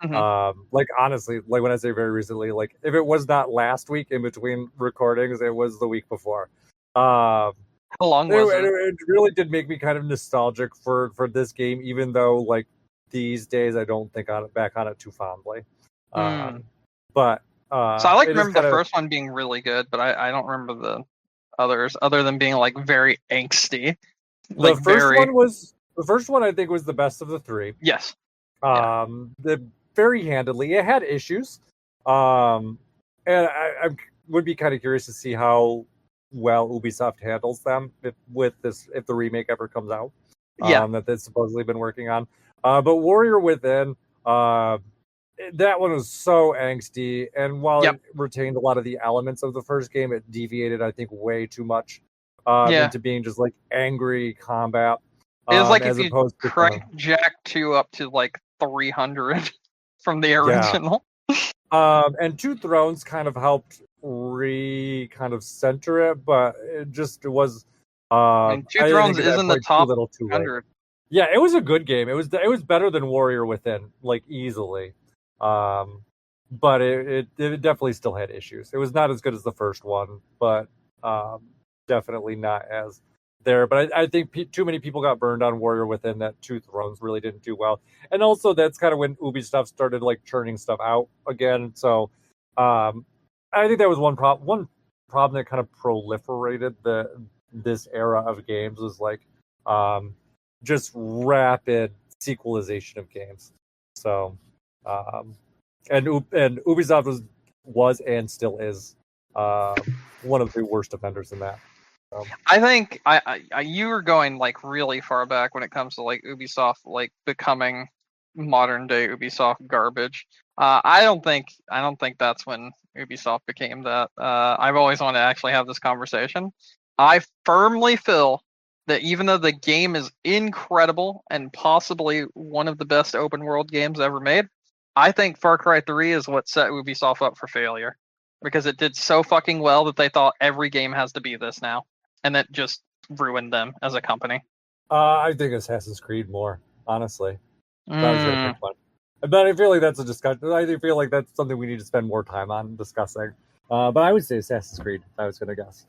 [SPEAKER 2] mhm.
[SPEAKER 1] Like honestly, like when I say very recently, like if it was not last week in between recordings, it was the week before. Um,
[SPEAKER 2] How long
[SPEAKER 1] it,
[SPEAKER 2] was it?
[SPEAKER 1] it really did make me kind of nostalgic for this game, even though like these days I don't think back on it too fondly.
[SPEAKER 2] Hmm.
[SPEAKER 1] But
[SPEAKER 2] So I like
[SPEAKER 1] it is
[SPEAKER 2] remember
[SPEAKER 1] kind
[SPEAKER 2] the
[SPEAKER 1] of
[SPEAKER 2] first one being really good, but I don't remember the others other than being like very angsty, like very
[SPEAKER 1] the first one I think was the best of the three.
[SPEAKER 2] yes, yeah,
[SPEAKER 1] The very handedly. It had issues, and I would be kind of curious to see how well Ubisoft handles them if the remake ever comes out.
[SPEAKER 2] yeah,
[SPEAKER 1] That they've supposedly been working on. But Warrior Within, that one was so angsty, and while
[SPEAKER 2] yep,
[SPEAKER 1] it retained a lot of the elements of the first game, it deviated, I think, way too much
[SPEAKER 2] yeah.
[SPEAKER 1] into being just like angry combat,
[SPEAKER 2] It was like if
[SPEAKER 1] as
[SPEAKER 2] you
[SPEAKER 1] opposed to kind of
[SPEAKER 2] crank Jack 2 up to like 300 from the
[SPEAKER 1] yeah.
[SPEAKER 2] original.
[SPEAKER 1] And Two Thrones kind of helped kind of center it, but it was.
[SPEAKER 2] I mean, Two
[SPEAKER 1] I think
[SPEAKER 2] Thrones
[SPEAKER 1] at
[SPEAKER 2] is
[SPEAKER 1] that
[SPEAKER 2] in the
[SPEAKER 1] point too
[SPEAKER 2] top
[SPEAKER 1] little, too late.
[SPEAKER 2] 100.
[SPEAKER 1] Yeah, it was a good game. It was better than Warrior Within, like easily. But it definitely still had issues. It was not as good as the first one, but definitely not as there. But I think too many people got burned on Warrior Within that Two Thrones really didn't do well. And also that's kind of when Ubisoft started like churning stuff out again. So I think that was one problem that kind of proliferated this era of games was like just rapid sequelization of games. So and Ubisoft was and still is one of the worst offenders in that.
[SPEAKER 2] I think you were going like really far back when it comes to like Ubisoft like becoming modern day Ubisoft garbage. I don't think that's when Ubisoft became that. I've always wanted to actually have this conversation. I firmly feel that even though the game is incredible and possibly one of the best open world games ever made, I think Far Cry 3 is what set Ubisoft up for failure because it did so fucking well that they thought every game has to be this now, and that just ruined them as a company.
[SPEAKER 1] I think Assassin's Creed more, honestly. If I was going to
[SPEAKER 2] Mm,
[SPEAKER 1] pick one. But I feel like that's a discussion. I feel like that's something we need to spend more time on discussing. But I would say Assassin's Creed, if I was going to guess.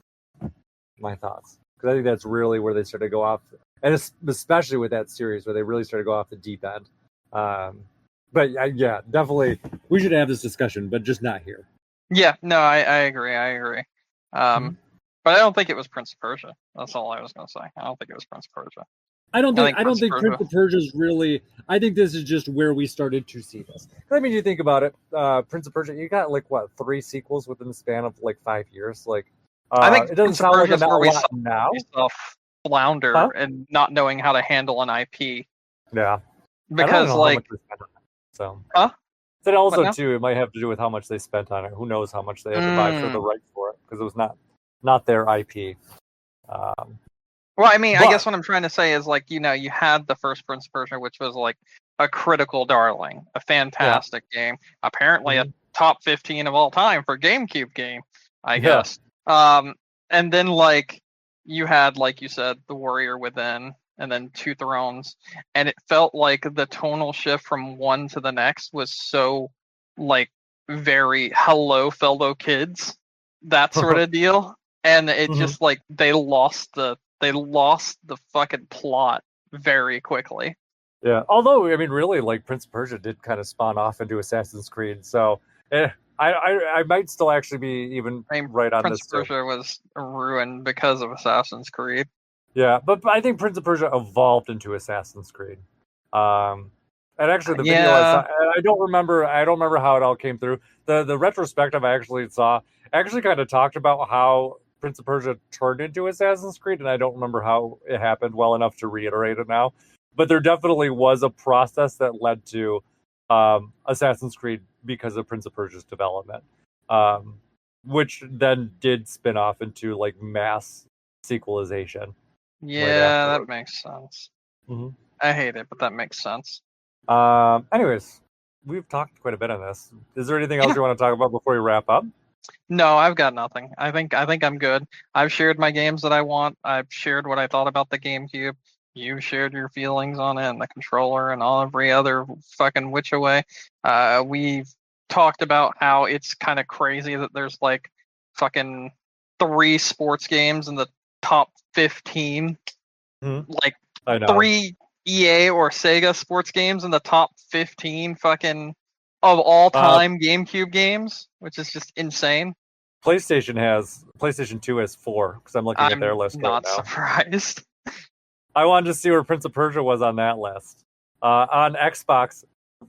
[SPEAKER 1] My thoughts. Because I think that's really where they started to go off. And especially with that series where they really started to go off the deep end. But yeah, definitely.
[SPEAKER 3] We should have this discussion, but just not here.
[SPEAKER 2] yeah, no, I agree. I agree.
[SPEAKER 1] Mm-hmm.
[SPEAKER 2] But I don't think it was Prince of Persia. That's all I was going to say. I don't think it was Prince of Persia.
[SPEAKER 3] I don't think
[SPEAKER 2] Prince of
[SPEAKER 3] Prince of Persia's really. I think this is just where we started to see this.
[SPEAKER 1] I mean, you think about it, Prince of Persia, you got like what 3 sequels within the span of like 5 years. Like,
[SPEAKER 2] I think
[SPEAKER 1] it doesn't
[SPEAKER 2] Prince of
[SPEAKER 1] sound like
[SPEAKER 2] Persia is
[SPEAKER 1] a
[SPEAKER 2] where we
[SPEAKER 1] lot
[SPEAKER 2] saw
[SPEAKER 1] now.
[SPEAKER 2] Ubisoft flounder
[SPEAKER 1] Huh?
[SPEAKER 2] and not knowing how to handle an IP.
[SPEAKER 1] Yeah,
[SPEAKER 2] Because
[SPEAKER 1] I don't know
[SPEAKER 2] like,
[SPEAKER 1] how much they spent on it. So,
[SPEAKER 2] huh?
[SPEAKER 1] then
[SPEAKER 2] What
[SPEAKER 1] also
[SPEAKER 2] now?
[SPEAKER 1] too, it might have to do with how much they spent on it. Who knows how much they had to buy for the rights for it because it was not their IP.
[SPEAKER 2] Well, I mean, I
[SPEAKER 1] But
[SPEAKER 2] guess what I'm trying to say is like, you had the first Prince of Persia, which was like a critical darling, a fantastic game, apparently a
[SPEAKER 1] Mhm.
[SPEAKER 2] top 15 of all time for GameCube game, I
[SPEAKER 1] Yeah.
[SPEAKER 2] guess. And then like you had, like you said, The Warrior Within, and then Two Thrones, and it felt like the tonal shift from one to the next was so like very hello fellow kids, that sort of deal, and it
[SPEAKER 1] Mhm.
[SPEAKER 2] just like they lost the fucking plot very quickly.
[SPEAKER 1] Yeah. Although I mean, really, like Prince of Persia did kind of spawn off into Assassin's Creed, so I might still actually be even
[SPEAKER 2] I mean,
[SPEAKER 1] right on
[SPEAKER 2] Prince
[SPEAKER 1] this
[SPEAKER 2] of
[SPEAKER 1] too.
[SPEAKER 2] Persia was ruined because of Assassin's Creed.
[SPEAKER 1] Yeah, but I think Prince of Persia evolved into Assassin's Creed. And actually, the video I saw,
[SPEAKER 2] Yeah,
[SPEAKER 1] I don't remember how it all came through. The retrospective I actually saw actually kind of talked about how Prince of Persia turned into Assassin's Creed, and I don't remember how it happened well enough to reiterate it now. But there definitely was a process that led to Assassin's Creed because of Prince of Persia's development, which then did spin off into like mass sequelization right
[SPEAKER 2] yeah, that
[SPEAKER 1] afterward.
[SPEAKER 2] makes sense.
[SPEAKER 1] Hmm.
[SPEAKER 2] I hate it, but that makes sense.
[SPEAKER 1] Anyways, we've talked quite a bit on this. Is there anything else you want to talk about before we wrap up?
[SPEAKER 2] No, I've got nothing. I think I'm good. I've shared my games that I want. I've shared what I thought about the GameCube. You shared your feelings on it and the controller and all every other fucking which away. We've talked about how it's kind of crazy that there's like fucking 3 sports games in the top 15. Like
[SPEAKER 1] I know.
[SPEAKER 2] 3 EA or Sega sports games in the top 15 fucking of all time GameCube games, which is just insane.
[SPEAKER 1] PlayStation 2 has 4 because I'm looking at their list right now.
[SPEAKER 2] Not surprised.
[SPEAKER 1] I wanted to see where Prince of Persia was on that list. On Xbox,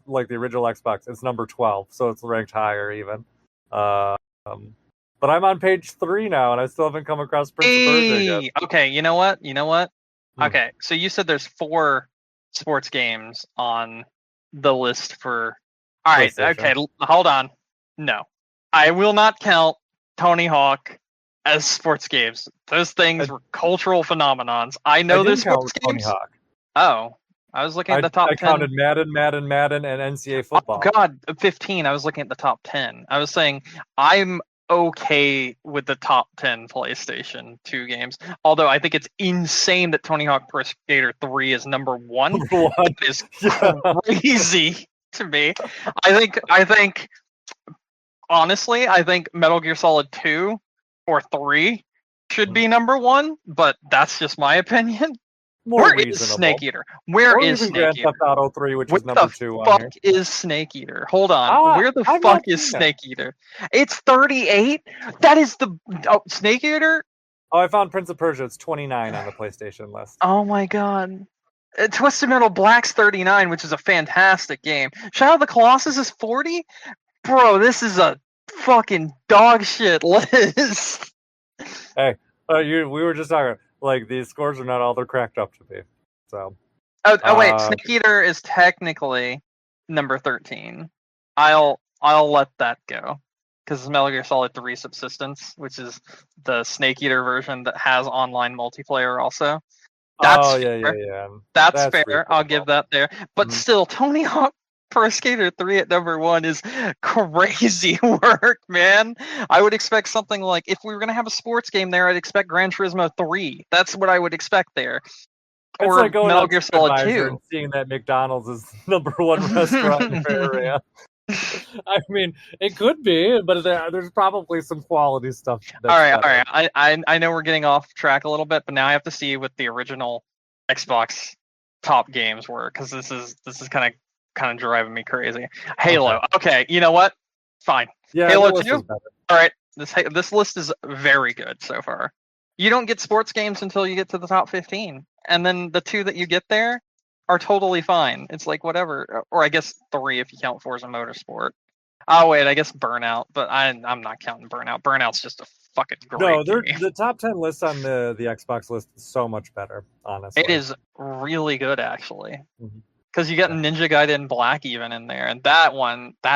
[SPEAKER 1] like the original Xbox, it's number 12, so it's ranked higher even. But I'm on page 3 now, and I still haven't come across Prince of Persia yet.
[SPEAKER 2] Okay, you know what? Okay, so you said there's 4 sports games on the list for... All right, okay, hold on. No. I will not count Tony Hawk as sports games. Those things were cultural phenomenons. I know there's sports games.
[SPEAKER 1] Tony Hawk.
[SPEAKER 2] Oh, I was looking at the top 10.
[SPEAKER 1] I counted Madden, and NCAA football.
[SPEAKER 2] Oh, God, 15. I was looking at the top 10. I was saying I'm okay with the top 10 PlayStation 2 games. Although I think it's insane that Tony Hawk Pro Skater 3 is number 1. It is crazy to me. I think honestly, I think Metal Gear Solid 2 or 3 should be number 1, but that's just my opinion. Where is Snake Eater? Where is Snake
[SPEAKER 1] Grand
[SPEAKER 2] Eater?
[SPEAKER 1] Theft Auto 3, which is number 2
[SPEAKER 2] What the fuck is Snake Eater? Hold on. Where the fuck is Snake Eater? It's 38? That is the... Oh, Snake Eater?
[SPEAKER 1] Oh, I found Prince of Persia. It's 29 on the PlayStation list.
[SPEAKER 2] Oh my god. Twisted Metal Black's 39, which is a fantastic game. Shadow of the Colossus is 40? Bro, this is a fucking dog shit list.
[SPEAKER 1] Hey, we were just talking, like, these scores are not all they're cracked up to be. So.
[SPEAKER 2] Oh wait, Snake Eater is technically number 13. I'll let that go. Because it's Metal Gear Solid 3 Subsistence, which is the Snake Eater version that has online multiplayer also. That's fair.
[SPEAKER 1] Yeah.
[SPEAKER 2] That's fair. I'll give that there. But still, Tony Hawk Pro Skater 3 at number 1 is crazy work, man. I would expect something like, if we were going to have a sports game there, I'd expect Gran Turismo 3. That's what I would expect there. Or
[SPEAKER 1] like going
[SPEAKER 2] Metal Gear Solid 2.
[SPEAKER 1] And seeing that McDonald's is number 1 restaurant in the area. I mean, it could be, but there's probably some quality stuff.
[SPEAKER 2] All right. I know we're getting off track a little bit, but now I have to see what the original Xbox top games were, because this is kind of driving me crazy. Halo. Okay, you know what? Fine.
[SPEAKER 1] Yeah,
[SPEAKER 2] Halo 2. All right. This list is very good so far. You don't get sports games until you get to the top 15, and then the 2 that you get there are totally fine. It's like whatever, or I guess 3 if you count Forza Motorsport. Oh wait, I guess Burnout, but I'm not counting Burnout. Burnout's just a fucking great game.
[SPEAKER 1] The top 10 list on the Xbox list is so much better, honestly.
[SPEAKER 2] It is really good, actually. Because you get Ninja Gaiden Black even in there, and that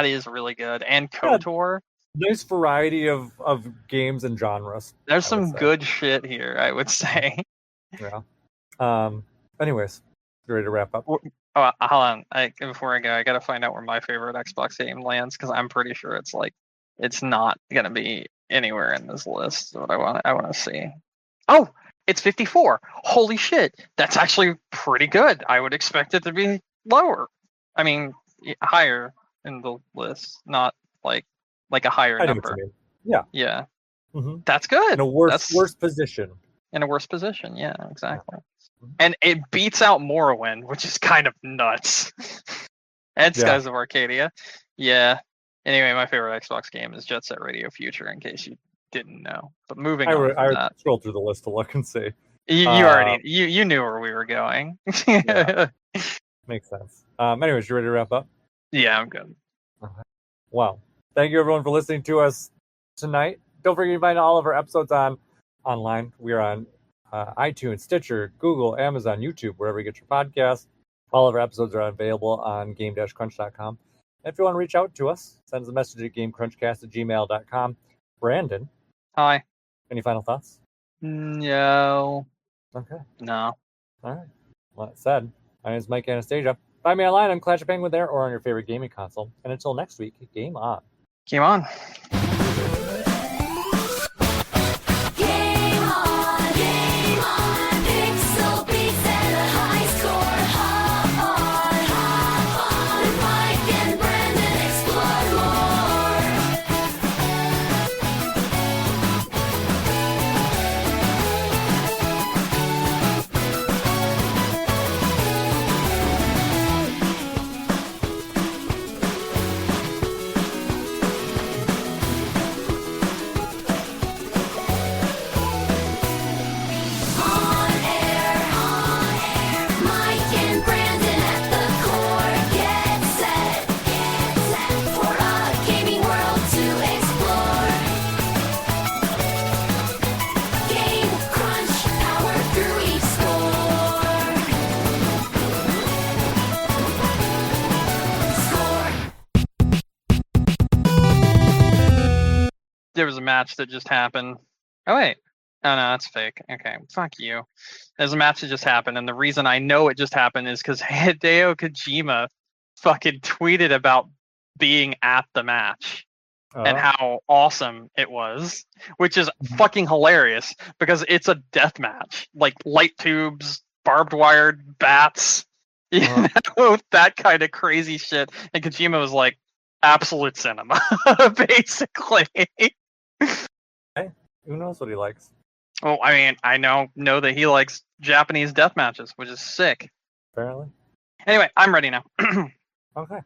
[SPEAKER 2] is really good. And KOTOR.
[SPEAKER 1] Nice variety of games and genres.
[SPEAKER 2] There's some good shit here, I would say.
[SPEAKER 1] Yeah. Anyways, you ready to wrap up?
[SPEAKER 2] Oh, hold on. Before I go, I gotta find out where my favorite Xbox game lands, because I'm pretty sure it's not gonna be anywhere in this list. What I want to see. Oh, it's 54. Holy shit, that's actually pretty good. I would expect it to be lower. I mean, higher in the list, not like a higher number. Yeah. That's good.
[SPEAKER 1] In a worse position.
[SPEAKER 2] In a worse position, yeah, exactly. And it beats out Morrowind, which is kind of nuts. And Skies of Arcadia. Yeah. Anyway, my favorite Xbox game is Jet Set Radio Future, in case you didn't know. But moving on.
[SPEAKER 1] I scrolled through the list to look and see.
[SPEAKER 2] You already you knew where we were going.
[SPEAKER 1] Makes sense. Anyways, you ready to wrap up?
[SPEAKER 2] Yeah, I'm good.
[SPEAKER 1] Wow. Thank you everyone for listening to us tonight. Don't forget to find all of our episodes online. We are on iTunes, Stitcher, Google, Amazon, YouTube, wherever you get your podcasts. All of our episodes are available on game-crunch.com. And if you want to reach out to us, send us a message at gamecrunchcast@gmail.com. Brandon.
[SPEAKER 2] Hi.
[SPEAKER 1] Any final thoughts?
[SPEAKER 2] No.
[SPEAKER 1] Okay.
[SPEAKER 2] No.
[SPEAKER 1] All right. Well, that said, my name is Mike Anastasia. Find me online on Clash of Penguin there or on your favorite gaming console. And until next week, game on.
[SPEAKER 2] Game on. There was a match that just happened. Oh wait. Oh no, that's fake. Okay, fuck you. There's a match that just happened, and the reason I know it just happened is because Hideo Kojima fucking tweeted about being at the match and how awesome it was, which is fucking hilarious because it's a death match, like light tubes, barbed wired bats, you know, that kind of crazy shit. And Kojima was like, absolute cinema, basically.
[SPEAKER 1] Hey, who knows what he likes?
[SPEAKER 2] Well, I mean, I know that he likes Japanese death matches, which is sick.
[SPEAKER 1] Apparently.
[SPEAKER 2] Anyway, I'm ready now.
[SPEAKER 1] Okay.